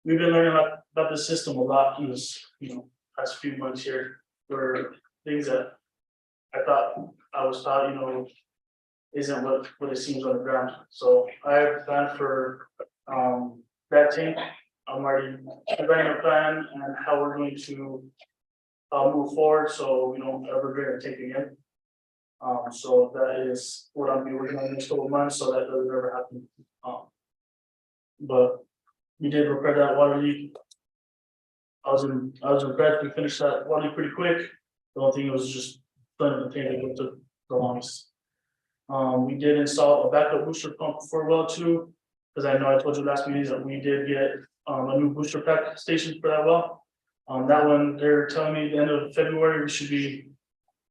learning about the system a lot in this, past few months here. Were things that I was taught, isn't what it seems on the ground. So I have planned for that tank. I'm already writing a plan and how we're going to move forward, so we don't ever bring a tank again. So that is what I'm doing in the next couple of months, so that doesn't ever happen. But we did repair that water leak. I was impressed. We finished that water leak pretty quick. The only thing was just filling the tank that took the longest. We did install a backup booster pump for well 2, because I know I told you last meeting that we did get a new booster pack station for that well. That one, they're telling me the end of February we should be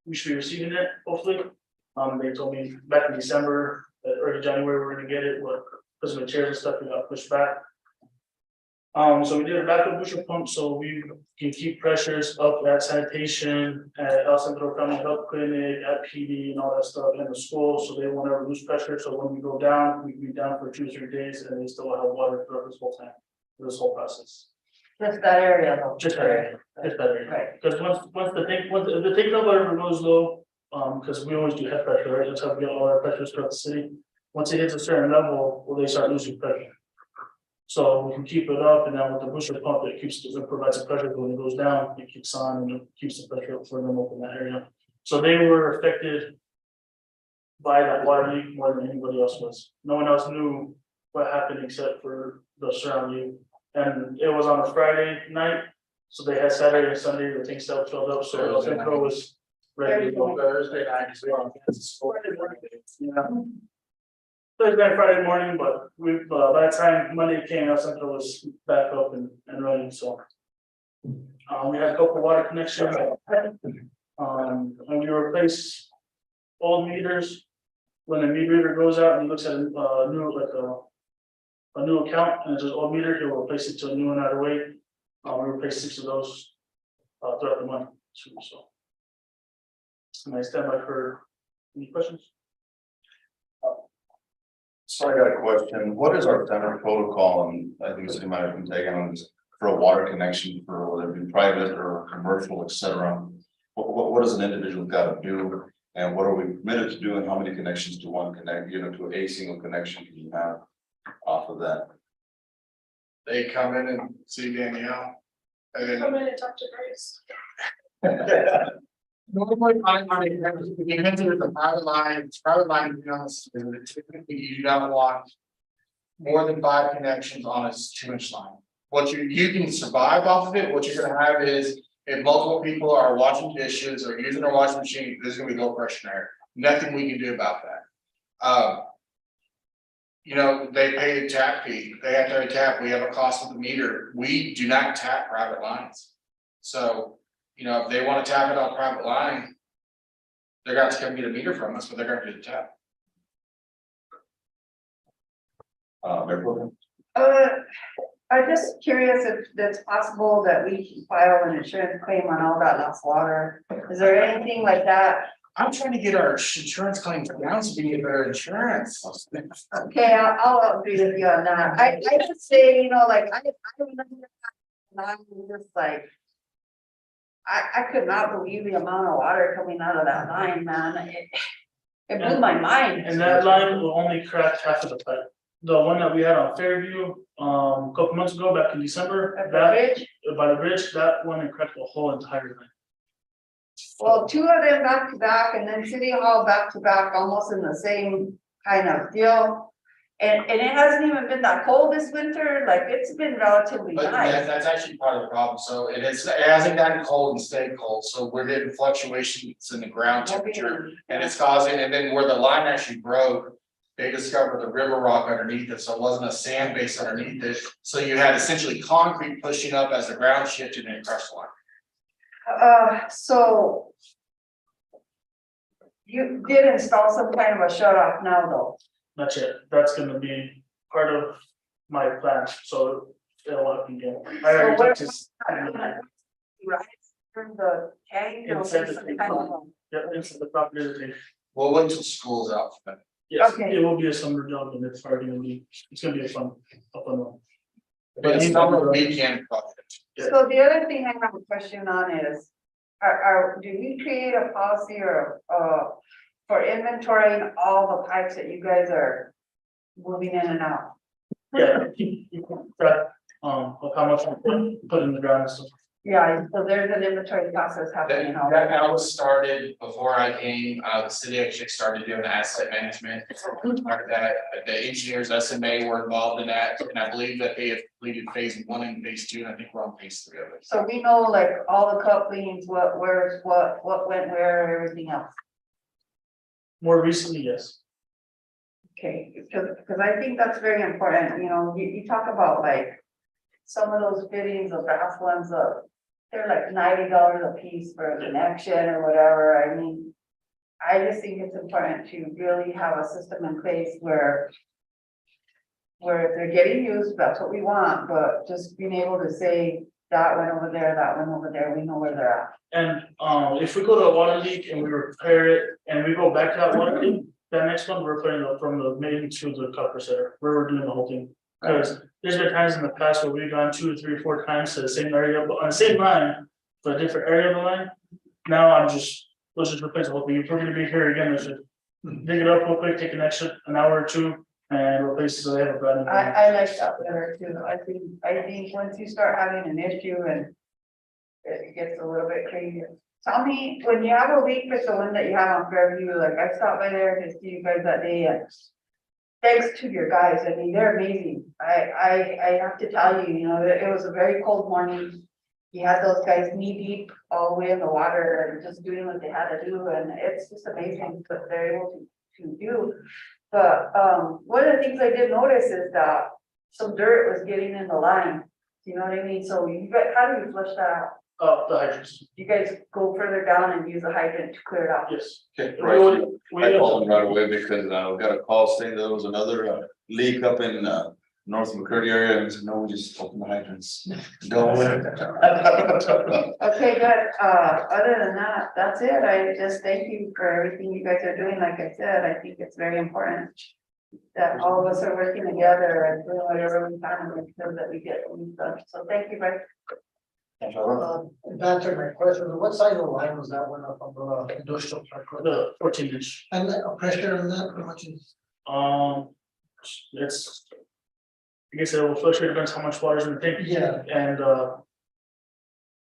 receiving it, hopefully. They told me back in December, that early January, we're gonna get it, but because of the chairs and stuff, we got pushed back. So we did a backup booster pump so we can keep pressures up at sanitation, at El Centro County Health Clinic, at PD and all that stuff in the school, so they won't ever lose pressure. So when we go down, we can be down for 2 or 3 days and they still have water throughout this whole time, this whole process. Just that area though. Just that area, just that area. Right. Because once the tank level goes low, because we always do head pressure, right? That's how we get all our pressures throughout the city. Once it hits a certain level, well, they start losing pressure. So we can keep it up, and then with the booster pump, it provides the pressure. When it goes down, it keeps on and it keeps the pressure up for them up in that area. So they were affected by that water leak more than anybody else was. No one else knew what happened except for the surrounding. And it was on a Friday night, so they had Saturday and Sunday, the thing still filled up, so El Centro was ready to go. Thursday night, so we're on Kansas. Yeah. Thursday and Friday morning, but by the time Monday came, El Centro was back up and running, so. We had a couple water connections. And we replace old meters. When the meter reader goes out and looks at a new account and it's an old meter, he'll replace it to a new one out of the way. We replaced 6 of those throughout the month, so. And I stand by for any questions. So I got a question. What is our standard protocol? And I think this might have been taken on this for a water connection for whether it be private or commercial, et cetera. What does an individual got to do? And what are we committed to do? And how many connections do one connect, to a single connection can you have off of that? They come in and see Danielle. And then. in and talk to Grace. Normally, you enter the private line, to be honest, typically you do not want more than 5 connections on a 2-inch line. What you can survive off of it, what you're gonna have is, if multiple people are washing dishes or using their washing machine, there's gonna be low pressure there. Nothing we can do about that. They pay a tap fee, they have to tap, we have a cost of the meter, we do not tap private lines. So, if they want to tap it on private line, They're gonna have to come get a meter from us, but they're gonna do the tap. Mayor Pro Tem? I'm just curious if it's possible that we can file an insurance claim on all that lost water. Is there anything like that? I'm trying to get our insurance claims down so we can get better insurance. Okay, I'll agree with you on that. I would say, you know, like, I remember that, and I was just like. I could not believe the amount of water coming out of that line, man. It blew my mind. And that line will only crack half of the pipe. The one that we had on Fairview, a couple months ago, back in December, At the that, bridge, by the bridge, that one it cracked the whole entire line. well, two of them back to back and then City Hall back to back, almost in the same kind of deal. And it hasn't even been that cold this winter, like it's been relatively But nice. that's actually part of the problem, so it hasn't gotten cold and stayed cold, so we're getting fluctuations in the ground temperature. And it's causing, and then where the line actually broke, they discovered the river rock underneath it, so it wasn't a sand base underneath it. So you had essentially concrete pushing up as the ground shifted and it crushed the line. So. You did install some kind of a shut off now though. That's it. That's gonna be part of my plan, so it'll happen again. I already So what- talked to. Right, from the tank. or Inside the some tank. kind of- Yep, into the property that they, We'll wait until school's out for that. yes, Okay. it will be a summer job and it's already gonna be, it's gonna be a fun one. But it's not a weekend project. So the other thing I have a question on is, do we create a policy or, for inventorying all the pipes that you guys are moving in and out? Yeah, track, of how much we put in the ground and stuff. Yeah, so there's an inventory process happening. That was started before I came, the city actually started doing asset management. Part of that, the engineers SMA were involved in that, and I believe that they have completed phase 1 and phase 2, and I think we're on phase 3 of it. So we know like all the couplings, where's what went where, everything else. More recently, yes. Okay, because I think that's very important, you know, you talk about like. Some of those fittings, the brass ones, they're like $90 a piece for a connection or whatever, I mean. I just think it's important to really have a system in place where. Where if they're getting used, that's what we want, but just being able to say, that went over there, that went over there, we know where they're at. And if we go to a water leak and we repair it and we go back to that water leak, that next one we're putting up from the main to the copper center, where we're doing the whole thing. Because there's been times in the past where we've gone 2 or 3 or 4 times to the same area, but on the same line, but a different area of the line. Now let's just replace the whole thing. If we're gonna be here again, let's just dig it up real quick, take an extra an hour or 2 and replace it so they have a brand new. I like that better too, I think once you start having an issue and. It gets a little bit crazy. Tell me, when you have a leak with the one that you have on Fairview, like I stopped by there to see you guys that day and. Thanks to your guys, I mean, they're amazing. I have to tell you, you know, it was a very cold morning. You had those guys knee deep all the way in the water and just doing what they had to do, and it's just amazing what they're able to do. But, one of the things I did notice is that some dirt was getting in the line. You know what I mean? So you got, how do you flush that out? The hydrants, You guys go further down and use a hydrant to clear it out? yes. Okay, We right. would- we I would- called them right away because I got a call saying there was another leak up in North McCurdy area, and I said, no, we just open the hydrants. Go in. Okay, good. Other than that, that's it. I just thank you for everything you guys are doing. Like I said, I think it's very important. That all of us are working together and doing whatever we can to make sure that we get things done. So thank you, guys. And that answered my question, what side of the line was that one up on the industrial park? The 14-inch. And the pressure on that, how much is? It's. I guess it will fluctuate, depends how much water's in the tank. Yeah. And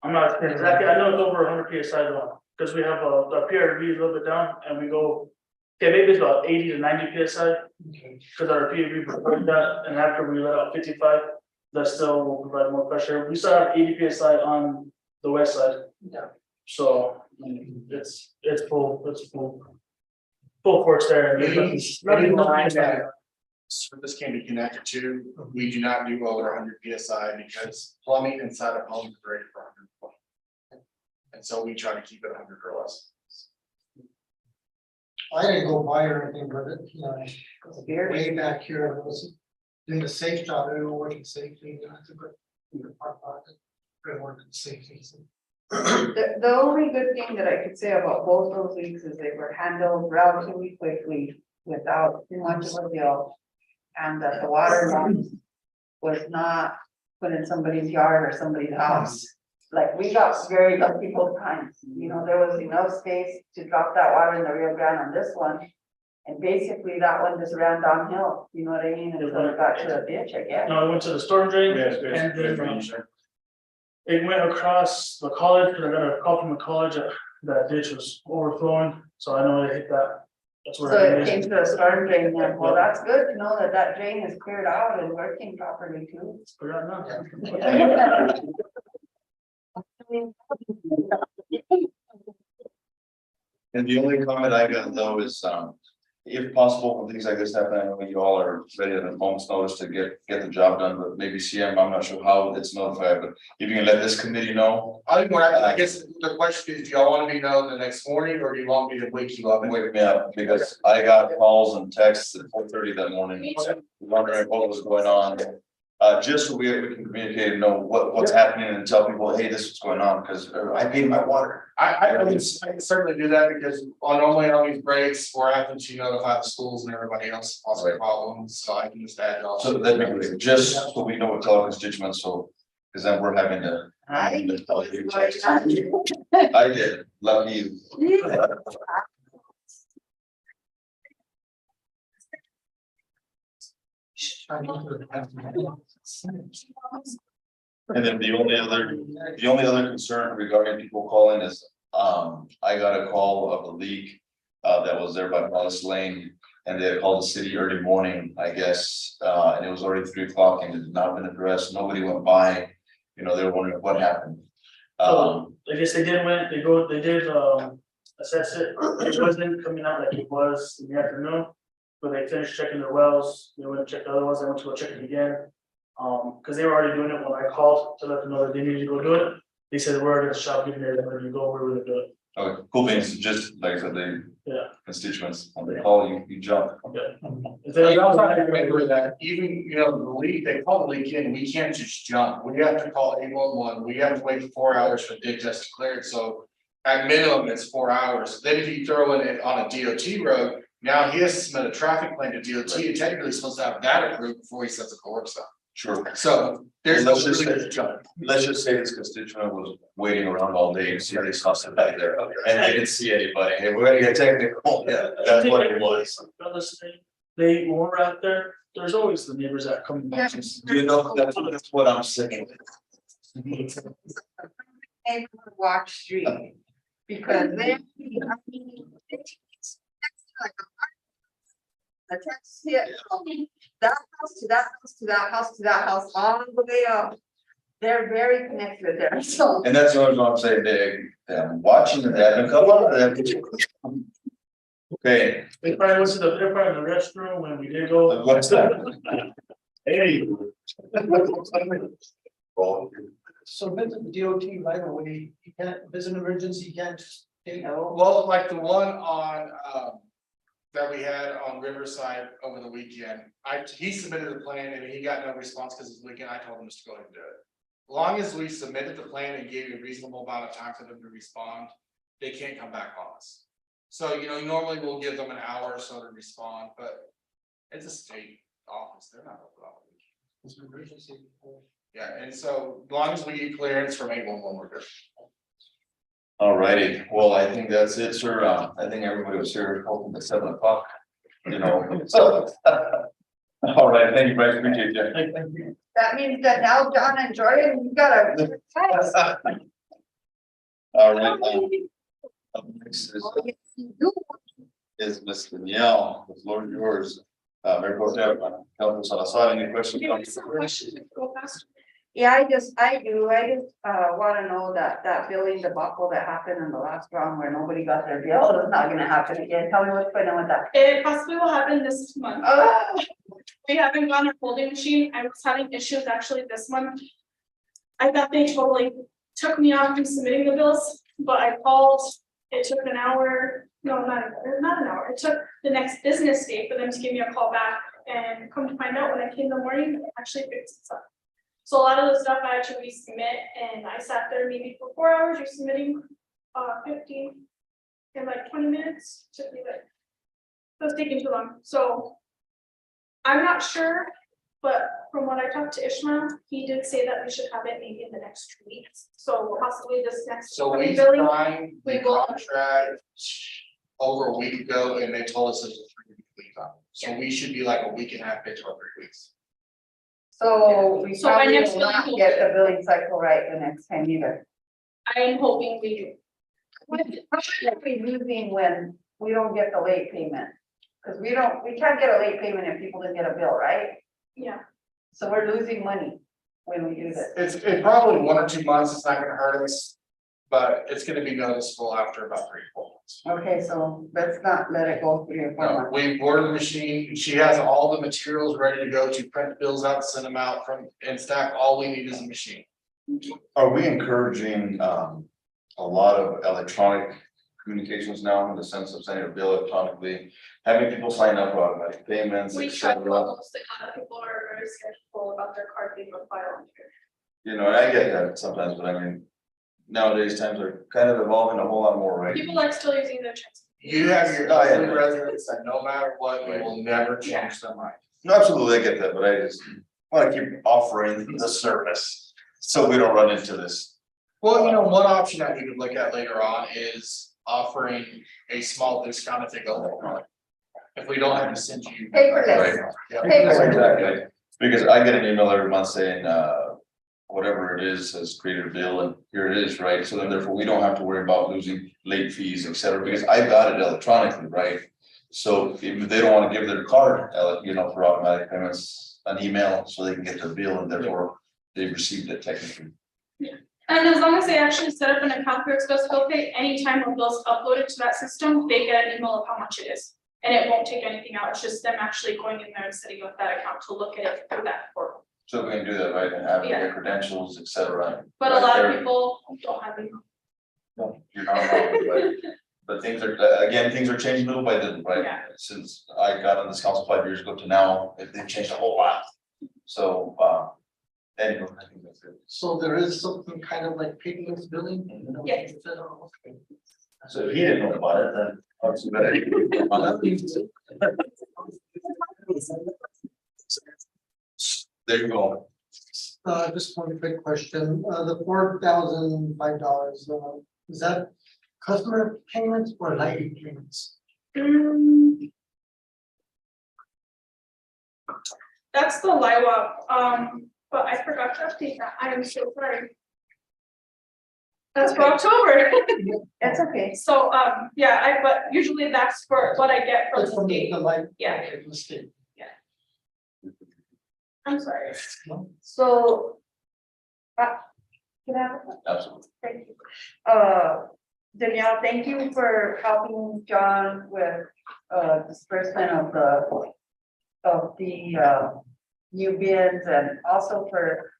I'm not exactly, I know it's over 100 PSI though, because we have the PRV a little bit down and we go. Okay, maybe it's about 80 to 90 PSI, because our PRV recorded that, and after we let out 55, that still will provide more pressure. We still have 80 PSI on the west side. Yeah. So it's full force there. and there's nothing- nothing- Service can be connected to, we do not do over 100 PSI because plumbing inside of homes is rated for 120. And so we try to keep it 100 or less. I didn't go by or anything, but it, you know, Very. way back here, it was doing a safe job, everyone working safely, you know, it's a good. Good working safety. So. The only good thing that I could say about both those weeks is they were handled relatively quickly without too much of a deal. And that the water line was not put in somebody's yard or somebody's house. Like, we got very lucky both times, you know, there was enough space to drop that water in the Rio Grande on this one. And basically that one just ran downhill, you know what I mean, until it got to the ditch, I guess. No, I went to the storm drain Yes, and yes, then yes. it went across the college, and I got a call from the college that ditch was overflowing, so I know it hit that. That's So where it came to a storm drain then, well, that's good to know that that drain is cleared out and working properly too. Forgot now. And the only comment I got though is, if possible, when things like this happen, I know you all are ready at a moment's notice to get the job done, but maybe CM, I'm not sure how it's notified, but if you can let this committee know. I guess the question is, do y'all want to be known the next morning, or do you want me to wake you up? Wake me up, because I got calls and texts at 4:30 that morning, wondering what was going on. Just so we can communicate and know what's happening and tell people, hey, this is going on, because I paid my water. I can certainly do that, because normally on these breaks, we're having to notify the schools and everybody else also problems, so I can just add it all. So that'd be great, just so we know what tell our constituents, so, because then we're having to. I did, love you. And then the only other concern regarding people calling is, I got a call of a leak. That was there by Wallace Lane, and they had called the city early morning, I guess, and it was already 3 o'clock and it had not been addressed, nobody went by. You know, they were wondering what happened. So I guess they did assess it, it wasn't coming out like it was in the afternoon. But they finished checking their wells, they went and checked the other ones, I went to go check it again. Cause they were already doing it when I called to let them know that they needed to go do it. They said, we're already at the shop, getting there, when you go, we're gonna do it. Okay, cool things, just like I said, the Yeah. constituents, when they call you, you jump. If But they- you also have to remember that even, the leak, they call the leak in, we can't just jump, we have to call 811, we have to wait for 4 hours for dig test to clear it, so. At minimum, it's 4 hours, then if you throw in it on a DOT road, now he has to submit a traffic plan to DOT, and technically supposed to have that approved before he sets a work stop. Sure. So there's no Let's just really say- good jump. Let's just say this constituent was waiting around all day to see if they saw somebody there, and they didn't see anybody, hey, we're gonna get technical, yeah, that's what it was. They were out there, there's always the neighbors that come. back. You know, that's what I'm saying. Neighborhood watch street, because they. The text hit from that house to that house to that house to that house, all the way up. They're very connected there, so. And that's the only one I'm saying, I'm watching that, and come on, them. Okay, They probably went to they're probably in the restroom when we did go. what's that? Hey. So visit the DOT right away, you can't, if there's an emergency, you can't just. Well, like the one on, that we had on Riverside over the weekend, he submitted a plan and he got no response because it's weekend, I told him just to go ahead and do it. As long as we submitted the plan and gave you a reasonable amount of time for them to respond, they can't come back on us. So, normally we'll give them an hour or so to respond, but it's a state office, they're not open all week. It's an emergency. Yeah, and so as long as we get clearance from 811, we're good. Alrighty, well, I think that's it, sir, I think everybody was here hoping at 7 o'clock, so. All right, thank you, Bryce, appreciate you. That means that now John and Jordan, you got a. All right, up next is Ms. Danielle, the floor is yours. Mayor Pro Tem, Councilman Salazar, any questions? Yeah, I do, wanna know that billing debacle that happened in the last round where nobody got their bill, it's not gonna happen again, tell me what's going on with that. It possibly will happen this month. We haven't gone a folding machine. I was having issues actually this month. I thought they totally took me off from submitting the bills, but I called It took an hour, no, not an hour, it took the next business day for them to give me a call back, and come to find out when I came in the morning, they actually fixed it up. So a lot of the stuff I had to resubmit, and I sat there maybe for 4 hours resubmitting 15 in like 20 minutes, took me like, it was taking too long, so I'm not sure, but from what I talked to Ishmael, he did say that we should have it maybe in the next 2 weeks, so possibly this next. So we billing, signed the we will- contract over a week ago, and they told us it was a 3-week lead time. So we should be like a week and a half into our 3 weeks. So we So by probably next will not billing- get the billing cycle right the next time either. I am hoping we do. How much are we losing when we don't get the late payment? Cause we can't get a late payment if people didn't get a bill, right? Yeah, So we're losing money when we do this. It's probably 1 or 2 months, it's not gonna hurt us, but it's gonna be noticeable after about 3 or 4 months. Okay, so let's not let it go 3 or 4 No, months. we ordered the machine, she has all the materials ready to go to print bills out, send them out from, and staff, all we need is a machine. Are we encouraging a lot of electronic communications now in the sense of sending a bill electronically? Having people sign up for automatic payments, we et try to cetera. almost, people are very skeptical about their card being on file on here. You know, and I get that sometimes, but I mean, nowadays times are kind of evolving a whole lot more, right? People are still using their checks. You have your Oh, yeah. elderly residents that no matter what, we will never change their mind. No, absolutely, I get that, but I just wanna keep offering the service, so we don't run into this. Well, you know, one option that we could look at later on is offering a small discount if they go electronic. If we don't have to send you. Paperless. Yeah. Paperless. Exactly, because I get an email every month saying, whatever it is, has created a bill and here it is, right? So then therefore, we don't have to worry about losing late fees, et cetera, because I got it electronically, right? So if they don't wanna give their card, you know, for automatic payments, an email, so they can get their bill and therefore they've received it technically. And as long as they actually set up an account for Express Bill Pay, anytime a bill's uploaded to that system, they get an email of how much it is. And it won't take anything out, it's just them actually going in there and setting up that account to look at it through that portal. So we can do that, right, and have Yeah. their credentials, et cetera. But a right lot there. of people don't have them. No, you're not wrong, but things are, again, things are changing little by little, right? Yeah. Since I got on this council 5 years ago to now, they've changed a whole lot. So, anyway, I think that's it. So there is something kind of like paperless billing? Yes. So if he didn't know about it, then obviously better. There you go. Just one quick question, the $4,005, is that customer payments or late payments? That's the LIWA, but I forgot to update that, I am so sorry. That's for October, It's okay. so, yeah, but usually that's for what I get from That's the from state, the light. Yeah. Okay, the state. I'm sorry. So. Can I have a Absolutely. Thank you. Danielle, thank you for helping John with disbursement of the new bids and also for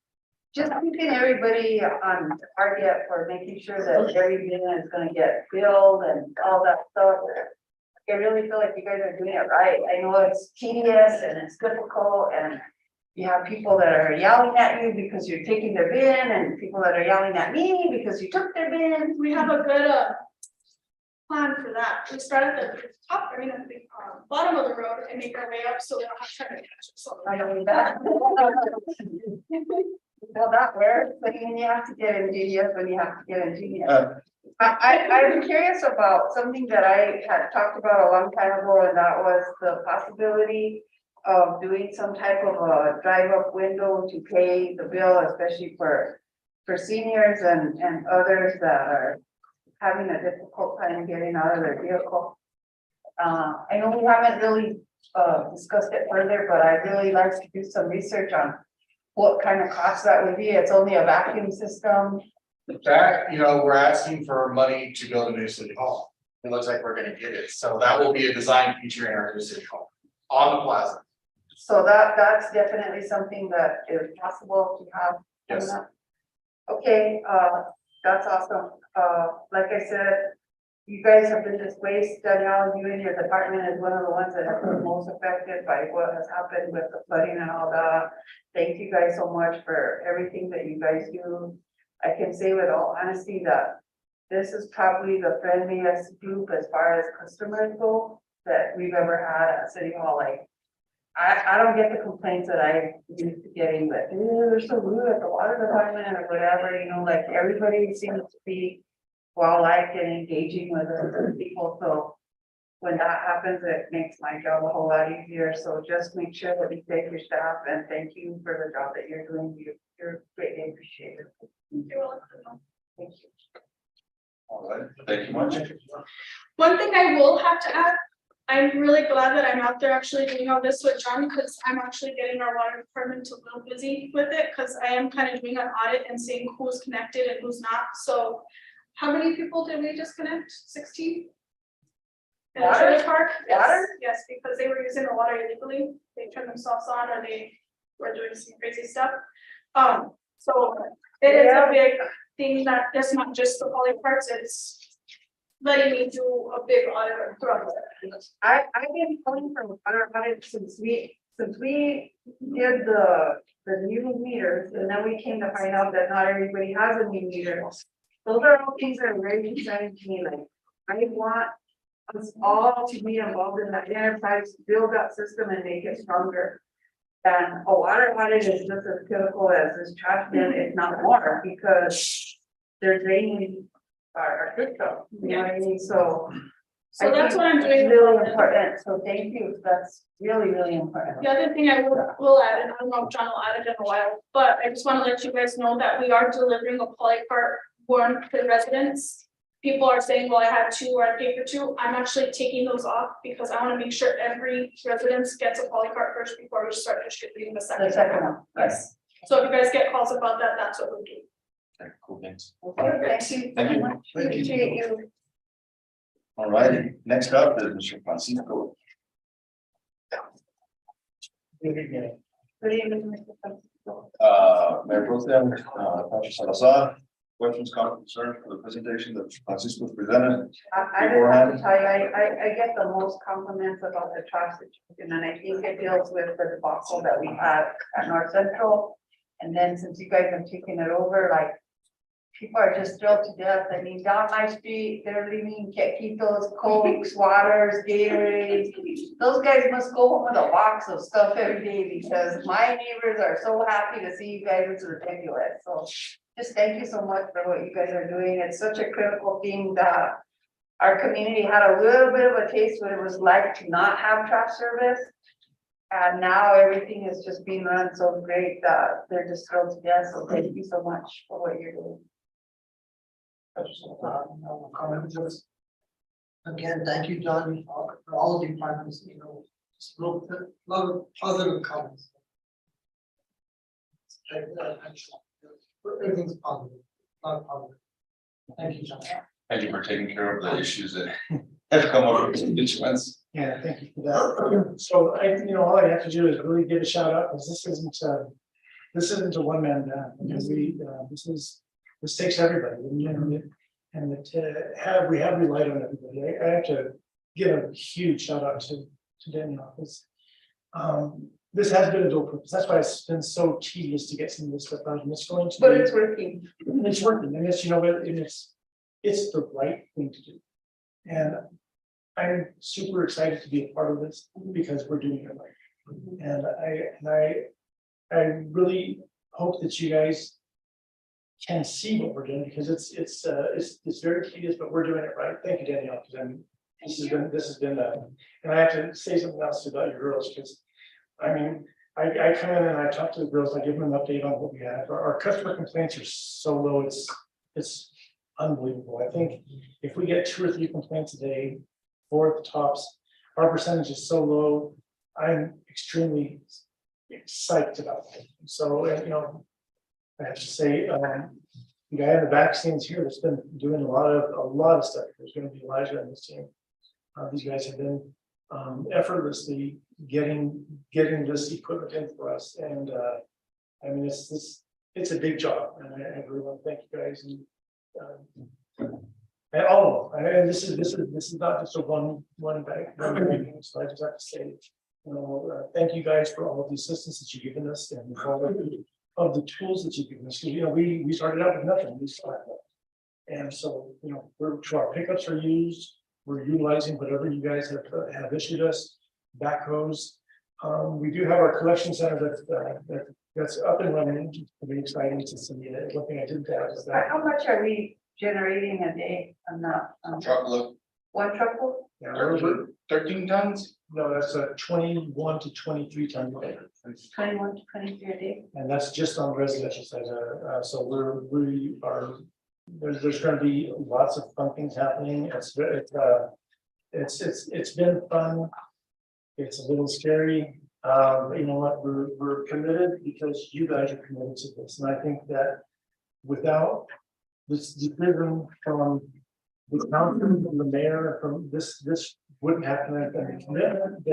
just keeping everybody on target for making sure that every bid is gonna get billed and all that stuff. I really feel like you guys are doing it right. I know it's tedious and it's difficult and you have people that are yelling at you because you're taking their bin and people that are yelling at me because you took their bin. We have a good plan for that. We start at the top, I mean, at the bottom of the road and make our way up so they don't have to catch us. So I don't need that. Well, that works, but then you have to get ingenious when you have to get ingenious. I'm curious about something that I had talked about a long time ago, and that was the possibility of doing some type of a drive-up window to pay the bill, especially for seniors and others that are having a difficult time getting out of their vehicle. I know we haven't really discussed it further, but I'd really like to do some research on what kind of cost that would be. It's only a vacuum system. That, you know, we're asking for money to build a new city hall. It looks like we're gonna get it, so that will be a design feature in our new city hall on the plaza. So that's definitely something that is possible to have. coming Yes. up. Okay, that's awesome. Like I said, you guys have been displaced, Danielle, you and your department is one of the ones that have been most affected by what has happened with the flooding and all that. Thank you guys so much for everything that you guys do. I can say with all honesty that this is probably the friendliest group as far as customers go that we've ever had at City Hall. Like, I don't get the complaints that I used to getting, but they're so rude at the water department or whatever, you know, like everybody seems to be well-liked and engaging with other people, so when that happens, it makes my job a whole lot easier, so just make sure that you thank your staff and thank you for the job that you're doing, you're greatly appreciated. You're welcome. Thank you. All right, thank you much. One thing I will have to add, I'm really glad that I'm out there actually doing all this with John, because I'm actually getting our water department a little busy with it, because I am kind of doing an audit and seeing who's connected and who's not, so. How many people did we just connect? 16? In the Water? trailer park? Yes, Water? yes, because they were using the water illegally, they turned themselves on or they were doing some crazy stuff. So it is a big thing that it's not just the poly parts, it's letting me do a big audit throughout the. I've been calling for water audit since we did the new meters, and then we came to find out that not everybody has a new meter. Those are all things that are very concerning to me, like, I want us all to be involved in that enterprise, to build that system and make it stronger. And a water audit is just as critical as this trash bin, if not more, because they're draining our system, you know what I mean, so. So that's what I'm It's doing. really important, so thank you, that's really important. The other thing I will add, and I don't know if John will add it in a while, but I just want to let you guys know that we are delivering a polycart warrant to the residents. People are saying, well, I had 2 or I paid for 2. I'm actually taking those off because I want to make sure every resident gets a polycart first before we start distributing the second. The second one, Yes. So if you guys get calls about that, that's what we'll do. Okay, cool, thanks. okay, thank you Thank very you. much, Thank you. appreciate you. All righty, next up is Mr. Francisco. Good evening, Mr. Francisco. Mayor Pro Tem, Patricia Salazar, questions, comments, concerns for the presentation that Francisco presented? I just have to tell you, I get the most compliments about the trash situation, and I think it deals with the debacle that we had at North Central. And then since you guys have taken it over, like, people are just thrilled to death. I mean, down my street, they're leaving Kequitos, Cokes, waters, Gatorades. Those guys must go home with a box of stuff every day, because my neighbors are so happy to see you guys. It's ridiculous. So just thank you so much for what you guys are doing. It's such a critical thing that our community had a little bit of a taste what it was like to not have trash service. And now everything is just being run so great that they're just thrilled to death. So thank you so much for what you're doing. No comment, just. Again, thank you, John, for all of the departments, you know, just a lot of positive comments. Everything's positive, not positive. Thank you, John. Thank you for taking care of the issues that have come up with constituents. Yeah, thank you for that. So all I have to do is really give a shout out, because this isn't a one-man band, because this takes everybody, and we have relied on everybody. I have to give a huge shout out to Danielle, because this has been a dual purpose. That's why it's been so tedious to get some of this stuff out, and it's going to. But it's working. It's working, and it's, it's the right thing to do. And I'm super excited to be a part of this, because we're doing it right. And I really hope that you guys can see what we're doing, because it's very tedious, but we're doing it right. Thank you, Danielle, because this has been and I have to say something else about your girls, because I mean, I come in and I talk to the girls, I give them an update on what we have. Our customer complaints are so low, it's unbelievable. I think if we get 2 or 3 complaints a day, 4 at the tops, our percentage is so low. I'm extremely psyched about it. So, I have to say, the guy in the back stands here that's been doing a lot of stuff. There's going to be Elijah and his team. These guys have been effortlessly getting this equipment in for us, and I mean, it's a big job, and I really want to thank you guys. And And all, and this is not just a one bag, so I just have to say, thank you guys for all of the assistance that you've given us and all of the tools that you've given us. We started out with nothing, we started. And so, our pickups are used, we're utilizing whatever you guys have issued us, backhoes. We do have our collection center that's up and running, it's pretty exciting to see it. One thing I didn't add is that. How much are we generating a day? I'm not, Truckload, one truckload? Yeah, we're- 13 tons. No, that's a 21 to 23 ton load, 21 to 23 a day. and that's just on residential side. So there's going to be lots of fun things happening. It's been fun. It's a little scary. You know what? We're committed because you guys are committed to this, and I think that without this decision from the council, from the mayor, from this wouldn't happen. And the commitment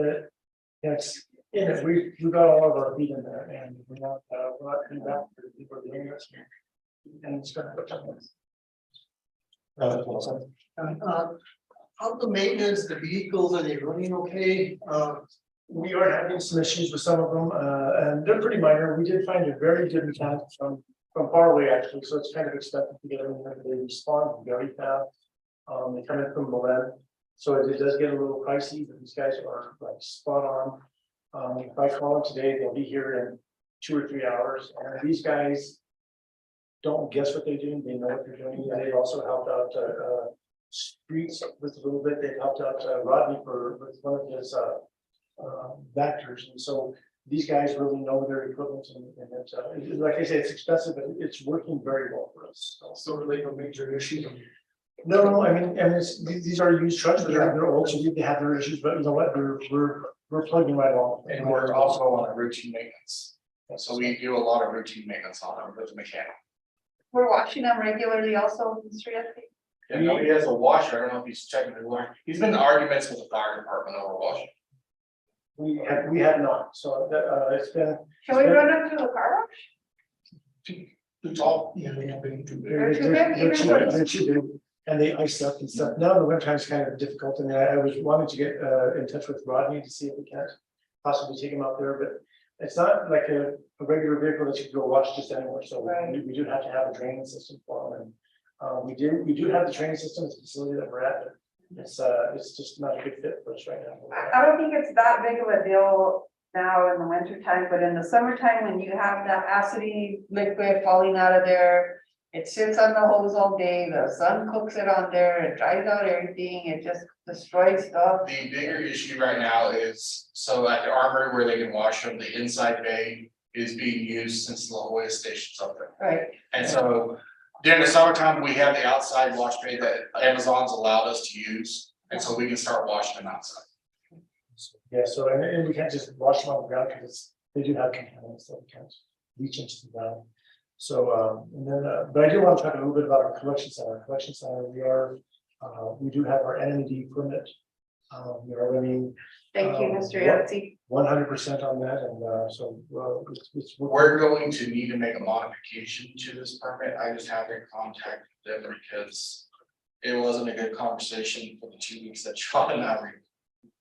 that's in it, we've got all of our feet in there, and we're not coming back to the people doing this. And it's gonna put something. How the maintenance, the vehicles, are they running okay? We are having some issues with some of them, and they're pretty minor. We did find a very good mechanic from far away, actually, so it's kind of expected to get them. They respond very fast. They come in from Milan, so it does get a little pricey, but these guys are like spot on. If I call them today, they'll be here in 2 or 3 hours, and these guys don't guess what they're doing, they know what they're doing. And they've also helped out streets with a little bit. They've helped out Rodney with one of his vectors, and so these guys really know their equipment, and it's, like I say, it's expensive, but it's working very well for us. So relate to major issues. No, I mean, and these are used trucks, but they're old, so they have their issues, but you know what, we're plugging right along. And we're also on a routine maintenance. So we do a lot of routine maintenance on them with the mechanic. We're washing them regularly also, Mr. Yetsey. Yeah, nobody has a washer. I don't know if he's checking the water. He's been in arguments with the fire department over washing. We have not, so it's been. Can we run up to the car wash? Too tall. Yeah, they have been too big. They're too big, They're too big, and they ice up and stuff. Now the winter time is kind of difficult, and I was wanting to get in touch with Rodney to see if we can't possibly take him out there, but it's not like a regular vehicle that you can go wash just anywhere, so Right. we do have to have a training system for them, and we do have the training system at the facility that we're at, but it's just not a good fit for us right now. I don't think it's that big of a deal now in the winter time, but in the summertime, when you have that acidy liquid falling out of there, it sits on the hose all day, the sun cooks it on there, it dries out everything, it just destroys stuff. The bigger issue right now is, so at the armory where they can wash them, the inside bay is being used since the Lowest station's up there. Right, And so during the summertime, we have the outside wash bay that Amazon's allowed us to use. And so we can start washing them outside. Yeah, so and we can't just wash them on the ground because they do have contaminants that we can't reach into the ground. So and then, but I do want to talk a little bit about our collection center. Our collection center, we do have our NMD permit. We are running thank you, Mr. Yetsey. 100% on that, and so it's. We're going to need to make a modification to this permit. I just have to contact them because it wasn't a good conversation for the 2 weeks that Sean and I were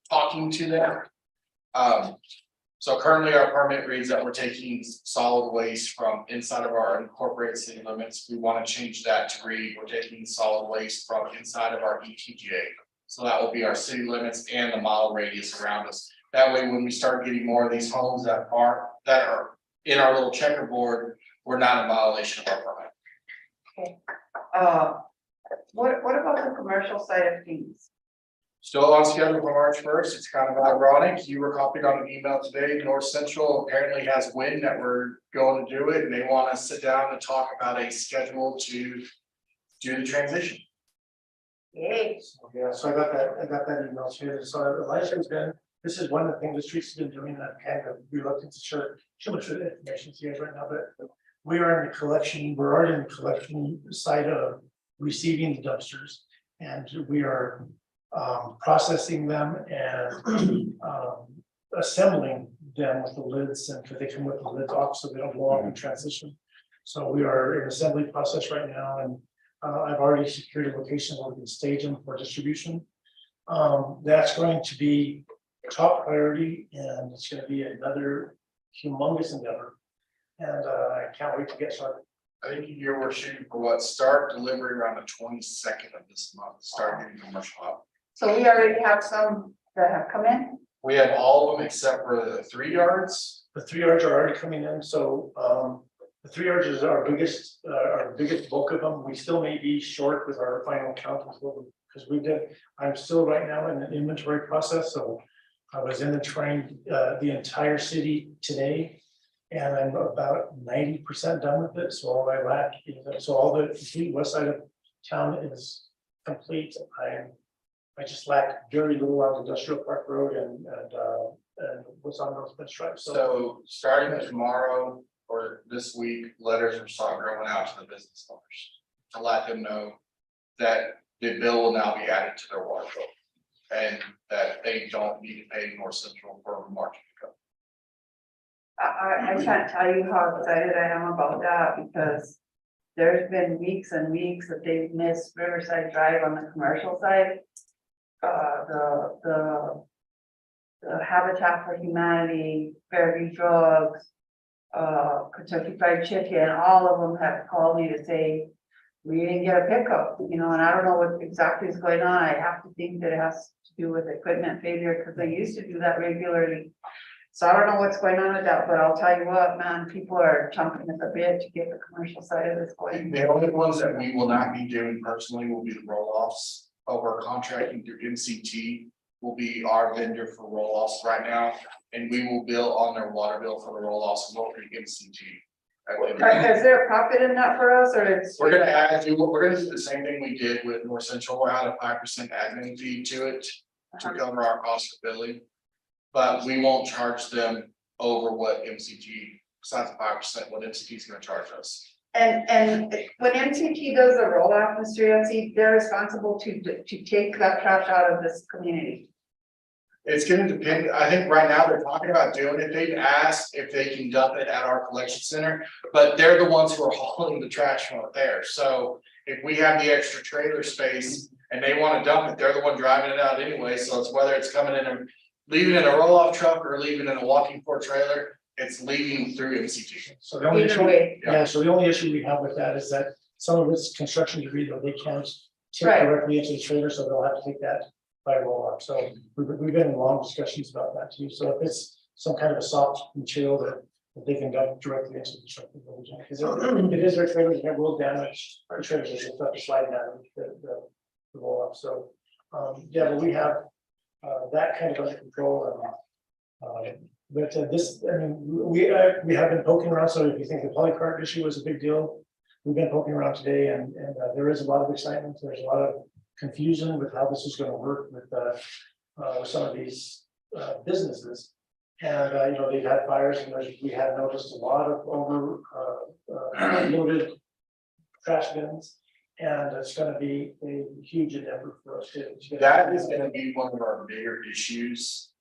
talking to them. So currently our permit reads that we're taking solid waste from inside of our incorporated city limits. We want to change that to read, we're taking solid waste from inside of our ETJ. So that will be our city limits and the mile radius around us. That way, when we start getting more of these homes that are in our little checkerboard, we're not in violation of our permit. What about the commercial side of things? Still on schedule for March 1st. It's kind of ironic. You were copied on an email today. North Central apparently has wind that we're going to do it, and they want to sit down and talk about a schedule to do the transition. Yay. Yeah, so I got that email too. So Elisha's this is one of the things the streets have been doing, that I'm kind of reluctant to share too much of the information to you guys right now, but we are in the collection, we're already in the collection side of receiving the dumpsters, and we are processing them and assembling them with the lids, and they come with the lids off so they don't blow off in transition. So we are in assembly process right now, and I've already secured a location where we can stage them for distribution. That's going to be top priority, and it's gonna be another humongous endeavor. And I can't wait to get started. I think you were shooting for what, start delivery around the 22nd of this month, start getting commercial out. So we already have some that have come in. We have all of them except for the 3 yards. The 3 yards are already coming in, so the 3 yards is our biggest bulk of them. We still may be short with our final count as well, because I'm still right now in the inventory process, so I was inventorying the entire city today. And I'm about 90% done with it, so all I lack is, so all the complete west side of town is complete. I just lack very little on Industrial Park Road and what's on Northwest Drive, So starting tomorrow or this week, letters will start going out to the business owners to let them know that the bill will now be added to their water bill and that they don't need to pay North Central for market pickup. I can't tell you how excited I am about that, because there's been weeks and weeks that they've missed Riverside Drive on the commercial side. The Habitat for Humanity, Fairview Drugs, Kentucky Fried Chicken, all of them have called me to say, we didn't get a pickup, and I don't know what exactly is going on. I have to think that it has to do with equipment failure, because they used to do that regularly. So I don't know what's going on with that, but I'll tell you what, man, people are chomping at the bit to get the commercial side of this going. The only ones that we will not be doing personally will be the roll-offs of our contracting through MCT. Will be our vendor for roll-offs right now, and we will bill on their water bill for the roll-offs and through MCT. Is there a profit in that for us, or it's? We're gonna do the same thing we did with North Central. We'll add a 5% admin fee to it to cover our cost of billing. But we won't charge them over what MCT, besides 5%, what MCT is gonna charge us. And when MCT does the roll-off, Mr. Yossi, they're responsible to take that trash out of this community. It's gonna depend, I think right now they're talking about doing it, they've asked if they can dump it at our collection center, but they're the ones who are hauling the trash from up there, so. If we have the extra trailer space and they wanna dump it, they're the one driving it out anyway, so it's whether it's coming in and leaving in a roll-off truck or leaving in a walking port trailer, it's leaving through MCT. So the only Either issue, way, so the only issue we have with that is that some of it's construction debris that they can't tip Right. directly into the trailer, so they'll have to take that by roll up. So we've been in long discussions about that too. So if it's some kind of a soft material that they can dump directly into the truck. Because if it is their trailer, it will damage our trailers, they start to slide down the roll up. So yeah, but we have that kind of under control. But this, I mean, we have been poking around. So if you think the polycart issue was a big deal, we've been poking around today, and there is a lot of excitement. There's a lot of confusion with how this is going to work with some of these businesses. And they've had fires, and we have noticed a lot of overloaded trash bins. And it's gonna be a huge endeavor for us to get. That is gonna be one of our bigger issues.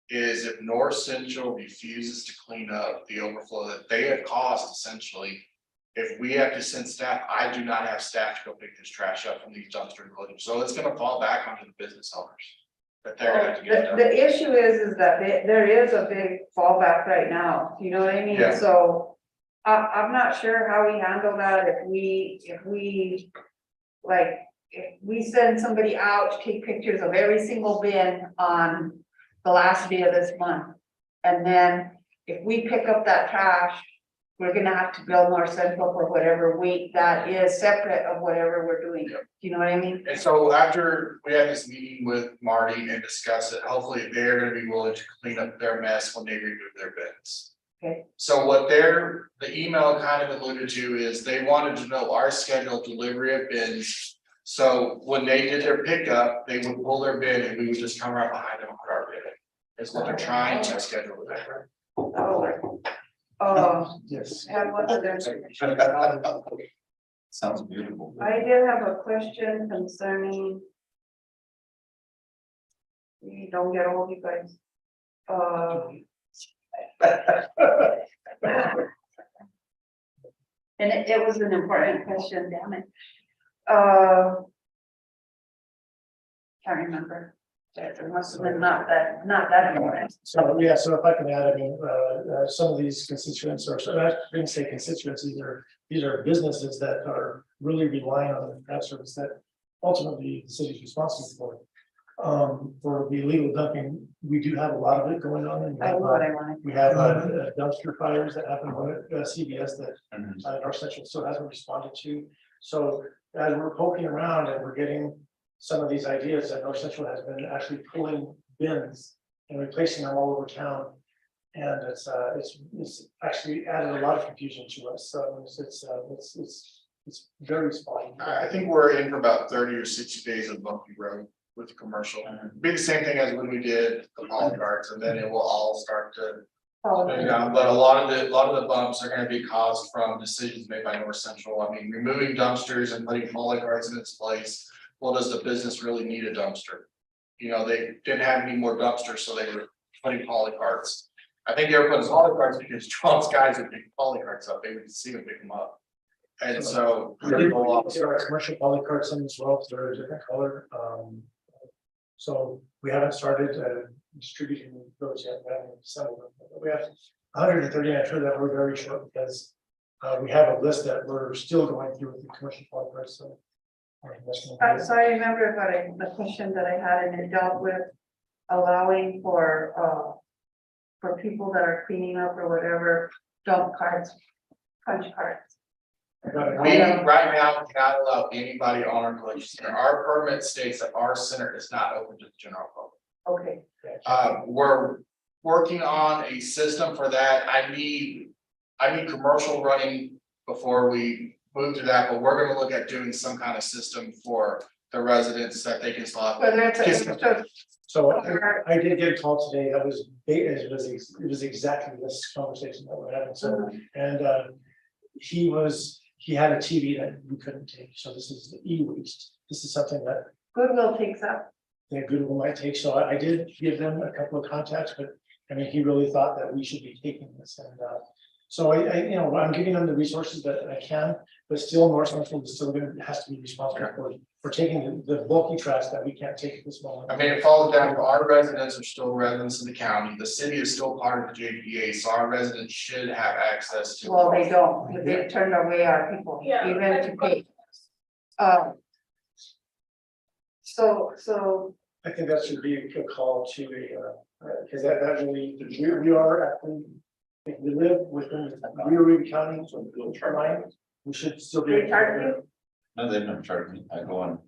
Is if North Central refuses to clean up the overflow that they have caused essentially. If we have to send staff, I do not have staff to go pick this trash up from these dumpster enclosures, so it's gonna fall back onto the business owners. That they're gonna have to get done. The issue is that there is a big fallback right now, you know what I mean? Yeah. So I'm not sure how we handle that if we send somebody out to take pictures of every single bin on the last day of this month. And then if we pick up that trash, we're gonna have to bill North Central for whatever weight that is separate of whatever we're doing. Do you know what I mean? And so after we have this meeting with Marty and discuss it, hopefully they're gonna be willing to clean up their mess when they remove their bins. Okay. So what the email kind of alluded to is they wanted to know our scheduled delivery of bins. So when they did their pickup, they would pull their bin and we would just come right behind them and put our bin in. Is what they're trying to schedule with that. Yes. Have one other. Sounds beautiful. I did have a question concerning. We don't get all you guys. And it was an important question, damn it. Can't remember. There must have been not that important. So, yeah, so if I can add, I mean, some of these constituents, or so I didn't say constituents, these are businesses that are really relying on that service that ultimately the city's responsible for. For the illegal dumping, we do have a lot of it going on. And That was what I wanted. we have dumpster fires that happen with CVS that North Central still hasn't responded to. So as we're poking around and we're getting some of these ideas, that North Central has been actually pulling bins and replacing them all over town. And it's actually added a lot of confusion to us. So it's very spotty. I think we're in for about 30 or 60 days of bumpy road with the commercial. Be the same thing as when we did the polycarts, and then it will all start to slow down. But a lot of the bumps are gonna be caused from decisions made by North Central. I mean, removing dumpsters and putting polycarts in its place. Well, does the business really need a dumpster? You know, they didn't have any more dumpsters, so they were putting polycarts. I think they were putting polycarts because Trump's guys would pick polycarts up, they would see them pick them up. And so. There are commercial polycarts in as well, they're a different color. So we haven't started distributing those yet, we haven't assembled them. But we have 130, I'm sure that we're very short because we have a list that we're still going through with the commercial polycarts, so. So I remember about a question that I had, and it dealt with allowing for people that are cleaning up or whatever, dump carts, punch cards. We right now cannot allow anybody on our collection center. Our permit states that our center is not open to the general public. Okay, We're working on a system for that. I need commercial running before we move to that, but we're gonna look at doing some kind of system for the residents that they can slot. whether it's So I did get a call today that was, it was exactly this conversation that we're having, so, and he had a TV that we couldn't take, so this is the e-waste. This is something that Goodwill takes up. Google might take, so I did give them a couple of contacts, but I mean, he really thought that we should be taking this, and so I, you know, I'm giving them the resources that I can, but still North Central is still has to be responsible for taking the bulky trash that we can't take at this moment. I mean, it falls down to our residents are still residents of the county. The city is still part of the JPA, so our residents should have access to. Well, they don't, they turned away our people, Yeah. even to pay. So I think that should be a good call to because that really, we are actually, if we live within Rio Grande County, so we'll try, we should still be. they charge you, No, they've never charged me. I go on.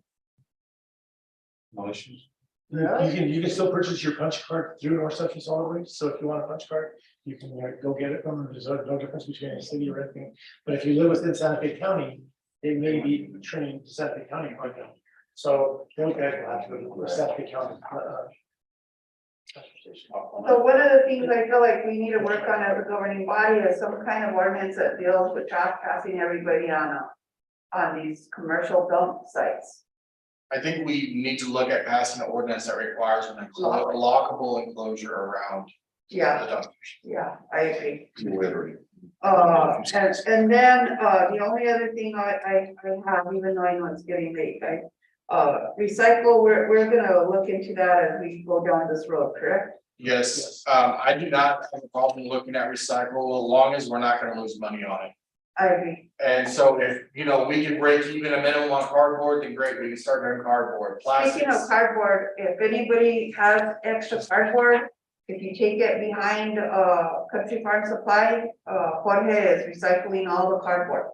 No issues. You can still purchase your punch card through North Central Solid Waste, so if you want a punch card, you can go get it from them, there's no difference between a city or anything. But if you live within Santa Fe County, they may be turning to Santa Fe County right now. So those guys will have to go to Santa Fe County. so one of the things I feel like we need to work on as a governing body is some kind of ordinance that deals with trespassing everybody on these commercial dump sites. I think we need to look at passing an ordinance that requires a lockable enclosure around. Yeah, the dumpsters. yeah, I agree. Literally. And then, the only other thing I have, even though I know it's getting late, recycle, we're gonna look into that as we go down this road, correct? Yes, I do not have a problem looking at recycle, as long as we're not gonna lose money on it. I agree. And so if, you know, we can break even a minimum on cardboard, then great, we can start doing cardboard, Speaking of plastics. cardboard, if anybody has extra cardboard, if you take it behind, Country Farm Supply, Jorge is recycling all the cardboard.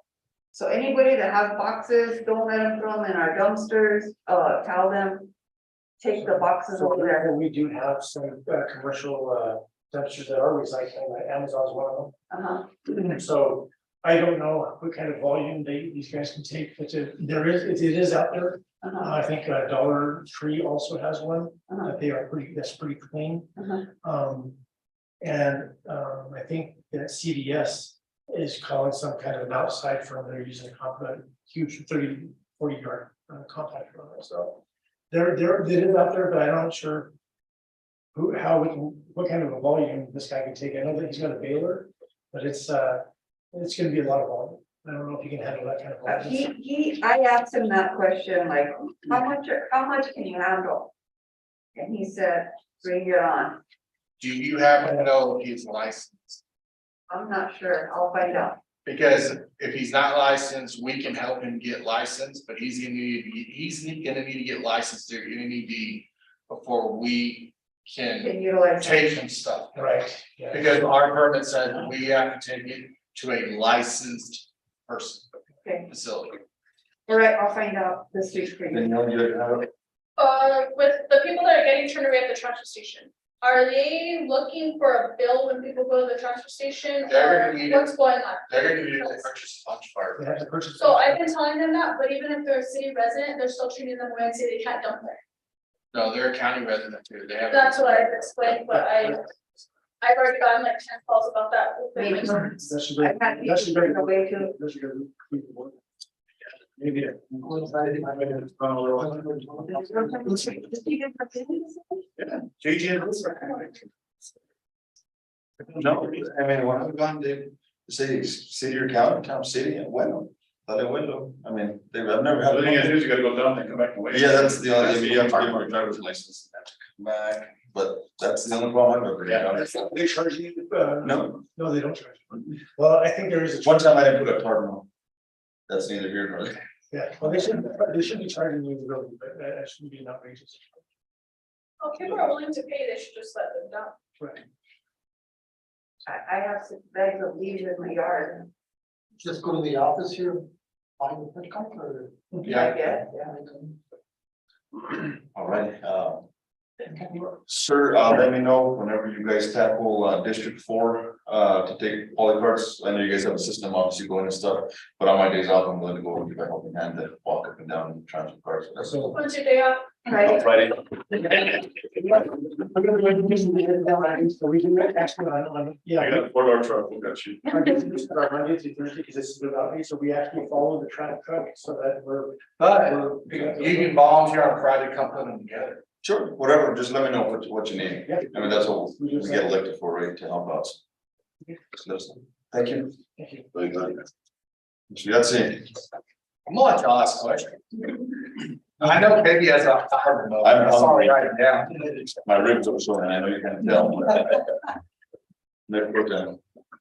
So anybody that has boxes, don't let them throw them in our dumpsters, tell them, take the boxes over there. We do have some commercial dumpsters that are recycling, like Amazon's one of them. Uh-huh. So I don't know what kind of volume these guys can take, but it is out there. Uh-huh. I think Dollar Tree also has one, Uh-huh. that they are that's pretty clean. Uh-huh. I think that CVS is calling some kind of an outside firm, they're using a huge 30-40 yard compact runner, so. It is out there, but I'm not sure what kind of a volume this guy can take. I know that he's got a baler, but it's gonna be a lot of volume. I don't know if you can handle that kind of. I asked him that question, like, how much can you handle? And he said, bring it on. Do you happen to know if he's licensed? I'm not sure, I'll find out. Because if he's not licensed, we can help him get licensed, but he's gonna need to get licensed, they're gonna need to before we can Can utilize. take some stuff. Right, yeah. Because our permit says we have to take it to a licensed person, Okay, facility. all right, I'll find out this week for you. Danielle, you have it? With the people that are getting turned away at the transfer station, are they looking for a bill when people go to the transfer station? They're Or gonna need it. what's going on? They're gonna need to purchase a punch card. They have to purchase. So I've been telling them that, but even if they're a city resident, they're still treating them away and say they can't dump there. No, they're a county resident too, they have. That's what I've explained, but I've already gotten like 10 calls about that. Maybe. That should be, I've had that should be. people away too. That should be. Maybe. No, I mean, when I've gone to city or county, town, city and window, I mean, I've never had. The thing is, you gotta go down and come back away. Yeah, that's the only, you have to give my driver's license and have to come back, but that's the only problem I've ever had. They charge you, No, no, they don't charge you. Well, I think there is a. one time I didn't put a tarp on. That's neither here nor there. Yeah, well, they should be charging you the road, but that shouldn't be an outrageous. Well, people are willing to pay, they should just let them down. Right. I have 6 bags of leaves in my yard. Just go to the office here, find the pickup or. Yeah. Yeah. All right, sir, let me know whenever you guys tackle District 4 to take poly carts. I know you guys have a system, obviously going and stuff, but on my days off, I'm going to go and give a helping hand to walk up and down and transfer carts. That's all. When's your day off? Right. Friday. I'm gonna go ahead and just leave it down, so we can actually, yeah. I got a 4-door truck, we got you. Our business are Monday through Thursday, because this is without me, so we actually follow the track truck, so that we're. But you can volunteer on Friday, come put them together. Sure, whatever, just let me know what you need. Yeah. I mean, that's what we get elected for, right, to help out. Thank you. Thank you. Very good. That's it. I'm gonna let y'all ask questions. I know Peggy has a hard no, I'm I saw her hungry. write it down. My ribs are sore and I know you can tell. Never put down.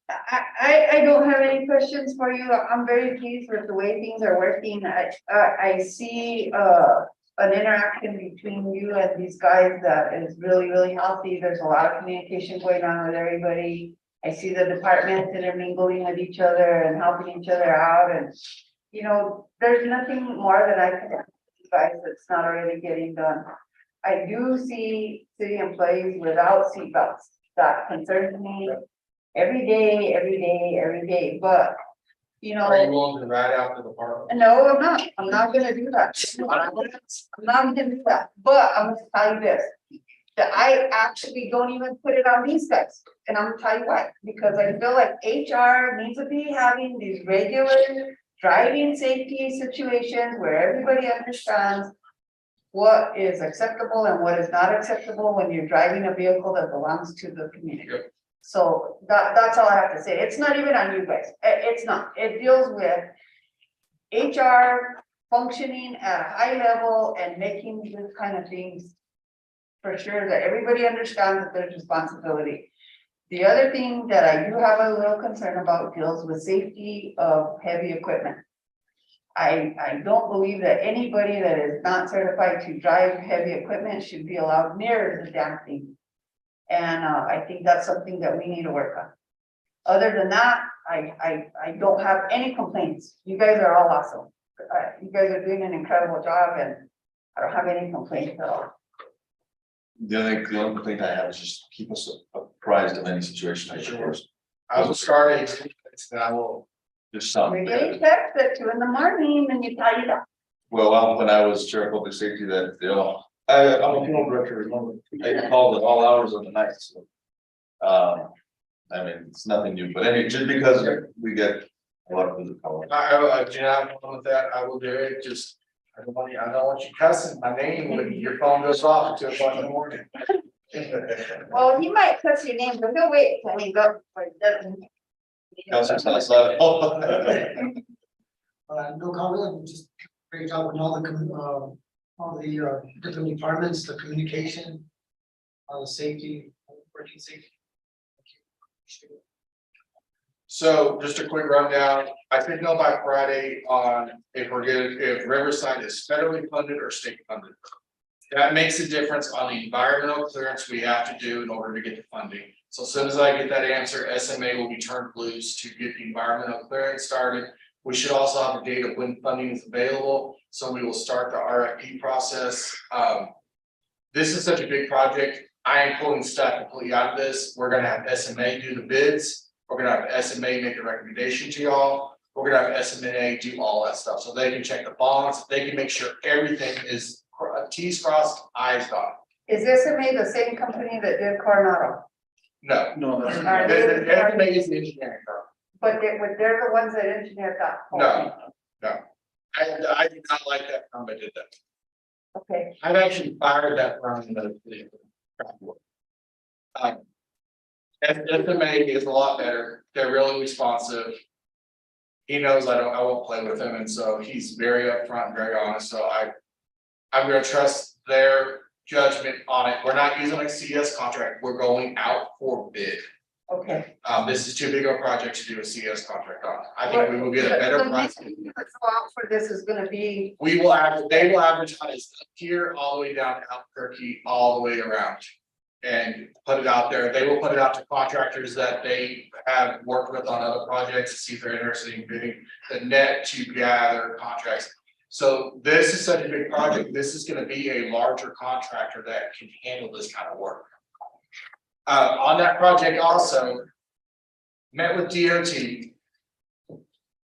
I don't have any questions for you. I'm very pleased with the way things are working. I see an interaction between you and these guys that is really, really healthy. There's a lot of communication going on with everybody. I see the departments intermingling with each other and helping each other out, and you know, there's nothing more that I can do, guys, that's not already getting done. I do see city employees without seatbelts. That concerns me every day, but you know. Are you willing to ride out to the park? No, I'm not gonna do that. I'm not gonna do that, but I'm gonna tell you this. That I actually don't even put it on these guys, and I'm gonna tell you why, because I feel like HR needs to be having these regular driving safety situations where everybody understands what is acceptable and what is not acceptable when you're driving a vehicle that belongs to the community. Yep. So that's all I have to say. It's not even on you guys. It's not. It deals with HR functioning at a high level and making this kind of things for sure that everybody understands that there's responsibility. The other thing that I do have a little concern about deals with safety of heavy equipment. I don't believe that anybody that is not certified to drive heavy equipment should be allowed near the damn thing. And I think that's something that we need to work on. Other than that, I don't have any complaints. You guys are all awesome. You guys are doing an incredible job, and I don't have any complaints at all. The only complaint I have is just keep us apprised of any situation. I will start and I will. Just some. We're getting text at 2 in the morning and you tell you that. Well, when I was chair of public safety, that, you know, I'm a funeral director, remember, I called at all hours of the night, so. I mean, it's nothing new, but anyway, just because we get a lot of visit calls. I do not have a problem with that, I will do it, just, I don't want you cussing my name when your phone goes off at 2 o'clock in the morning. Well, he might cuss your name, but he'll wait till he goes. Councilor Salazar. No comment, just great job with all the, different departments, the communication, the safety, working safety. Thank you. So just a quick rundown, I should know by Friday on if we're good, if Riverside is federally funded or state funded. That makes a difference on the environmental clearance we have to do in order to get the funding. So as soon as I get that answer, SMA will be turned loose to get the environmental clearance started. We should also have a date of when funding is available, so we will start the RFP process. This is such a big project. I am pulling staff completely out of this. We're gonna have SMA do the bids. We're gonna have SMA make a recommendation to y'all. We're gonna have SMA do all that stuff, so they can check the bonds, they can make sure everything is T's crossed, I's dotted. Is SMA the same company that did Coronado? No, No, that's. Are they- SMA is the engineering firm. But they're the ones that engineered that. whole No. thing. I do not like that firm that did that. Okay, I've actually fired that firm in the. SMA is a lot better. They're really responsive. He knows I won't play with him, and so he's very upfront and very honest, so I'm gonna trust their judgment on it. We're not using a CS contract, we're going out for bid. okay. This is too big of a project to do a CS contract on. I think we will get a better The price. next swap for this is gonna be, We will they will advertise here all the way down to Albuquerque, all the way around. And put it out there. They will put it out to contractors that they have worked with on other projects to see if they're interested in bidding the net to gather contracts. So this is such a big project. This is gonna be a larger contractor that can handle this kind of work. On that project also, met with DOT.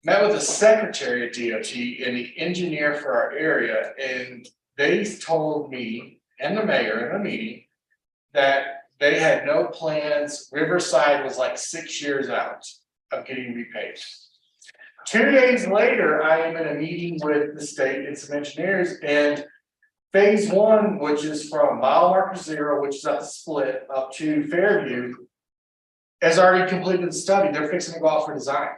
Met with the secretary of DOT and the engineer for our area, and they told me and the mayor in a meeting that they had no plans. Riverside was like 6 years out of getting repaid. 2 days later, I am in a meeting with the state and some engineers, and phase one, which is from mile marker 0, which is at the split up to Fairview, has already completed the study. They're fixing to go out for design.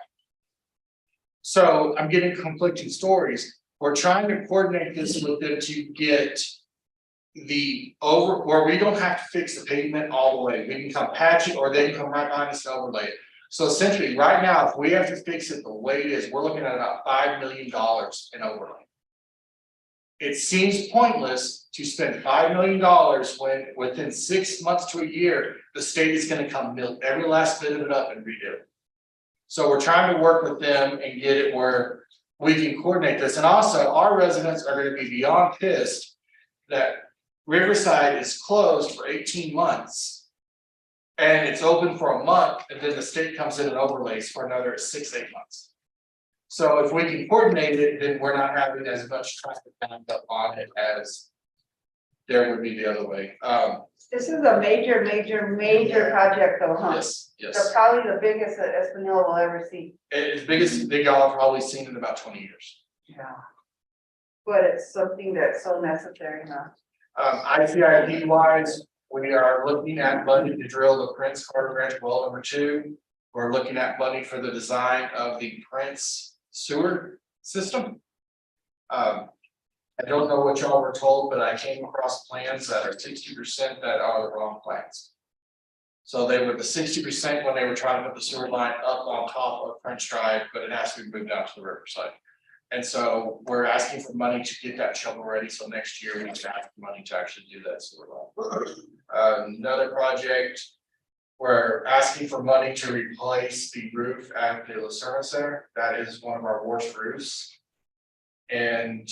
So I'm getting conflicting stories. We're trying to coordinate this with them to get where we don't have to fix the pavement all the way. We can come patch it, or they can come right behind us and overlay it. So essentially, right now, if we have to fix it the way it is, we're looking at about $5 million in overlay. It seems pointless to spend $5 million when within 6 months to a year, the state is gonna come milk every last bit of it up and redo it. So we're trying to work with them and get it where we can coordinate this. And also, our residents are gonna be beyond pissed that Riverside is closed for 18 months. And it's open for a month, and then the state comes in and overlays for another 6-8 months. So if we can coordinate it, then we're not having as much traffic bound up on it as there would be the other way. this is a major project though, huh? Yes, So yes. probably the biggest that Espanola will ever see. It's biggest thing y'all have probably seen in about 20 years. Yeah. But it's something that's so necessary now. ICIP wise, we are looking at money to drill the Prince Carter Ranch well number 2. We're looking at money for the design of the Prince sewer system. I don't know what y'all were told, but I came across plans that are 60% that are the wrong plans. So they were the 60% when they were trying to put the sewer line up on top of French Drive, but it has to be moved out to the riverside. And so we're asking for money to get that shovel ready, so next year we need to have money to actually do that sewer line. Another project, we're asking for money to replace the roof at the Lucerne Center. That is one of our worst roofs. And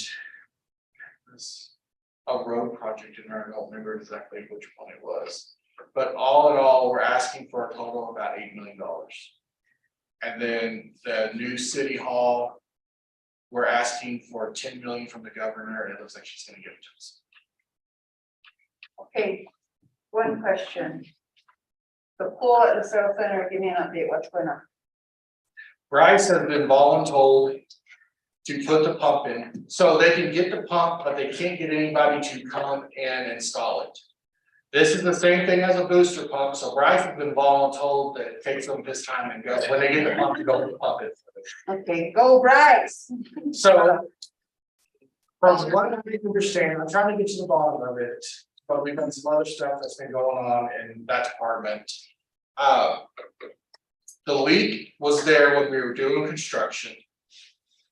there's a road project in there, I don't remember exactly which one it was. But all in all, we're asking for a total of about $8 million. And then the new city hall, we're asking for 10 million from the governor, and it looks like she's gonna give it to us. Okay, one question. The pool at the Cerro Center, give me an update, what's going on? Bryce has been voluntold to put the pump in, so they can get the pump, but they can't get anybody to come and install it. This is the same thing as a booster pump, so Bryce has been voluntold that it takes them this time and go, when they get the pump to go pump it. Okay, go Bryce. So. From what I understand, I'm trying to get to the bottom of it, but we've done some other stuff that's been going on in that department. The leak was there when we were doing construction.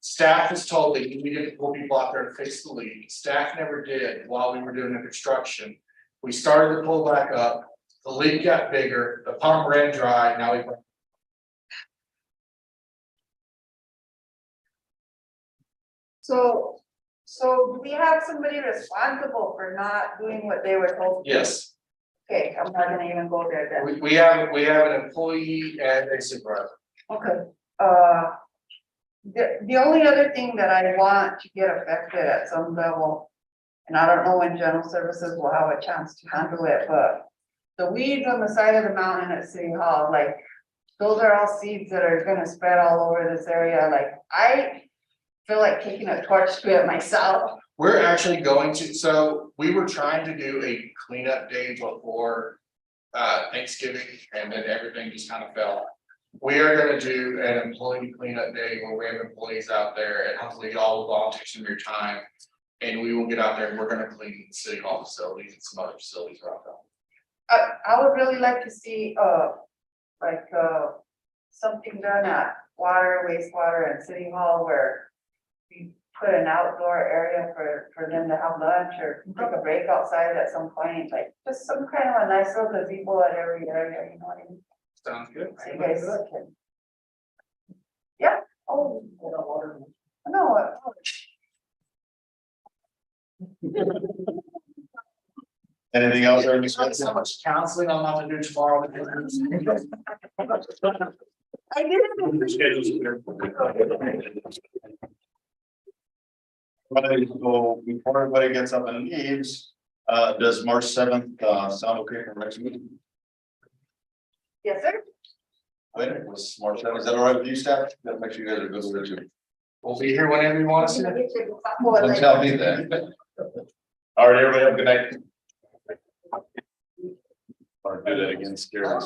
Staff was told that you needed to pull people out there to fix the leak. Staff never did while we were doing the construction. We started to pull back up, the leak got bigger, the pump ran dry, now we. So do we have somebody responsible for not doing what they were told? Yes, Okay, I'm not gonna even go there then. we have an employee and a supervisor. Okay, the only other thing that I want to get affected at some level, and I don't know when general services will have a chance to handle it, but the weeds on the side of the mountain at City Hall, like, those are all seeds that are gonna spread all over this area, like, I feel like taking a torch to it myself. We're actually going to, so we were trying to do a cleanup day before Thanksgiving, and then everything just kind of fell. We are gonna do an employee cleanup day where we have employees out there, and hopefully y'all will volunteer some of your time. And we will get out there and we're gonna clean City Hall facilities and some other facilities around town. I would really like to see, something done at water, wastewater and City Hall where we put an outdoor area for them to have lunch or take a break outside at some point, like just some kind of a nice little gazebo at every area, you know what I mean? Sounds good. So you guys can. Yeah, oh, no. Anything else? or There's not so much counseling I'm not gonna do tomorrow. I didn't. So before everybody gets up and leaves, does March 7th sound okay for next meeting? Yes, sir. Wait, it was March 7th, is that all right with you, staff? That makes you guys are good with it too. We'll be here whenever you want us to. Don't tell me that. All right, everybody have a good night. Or do that again, scare.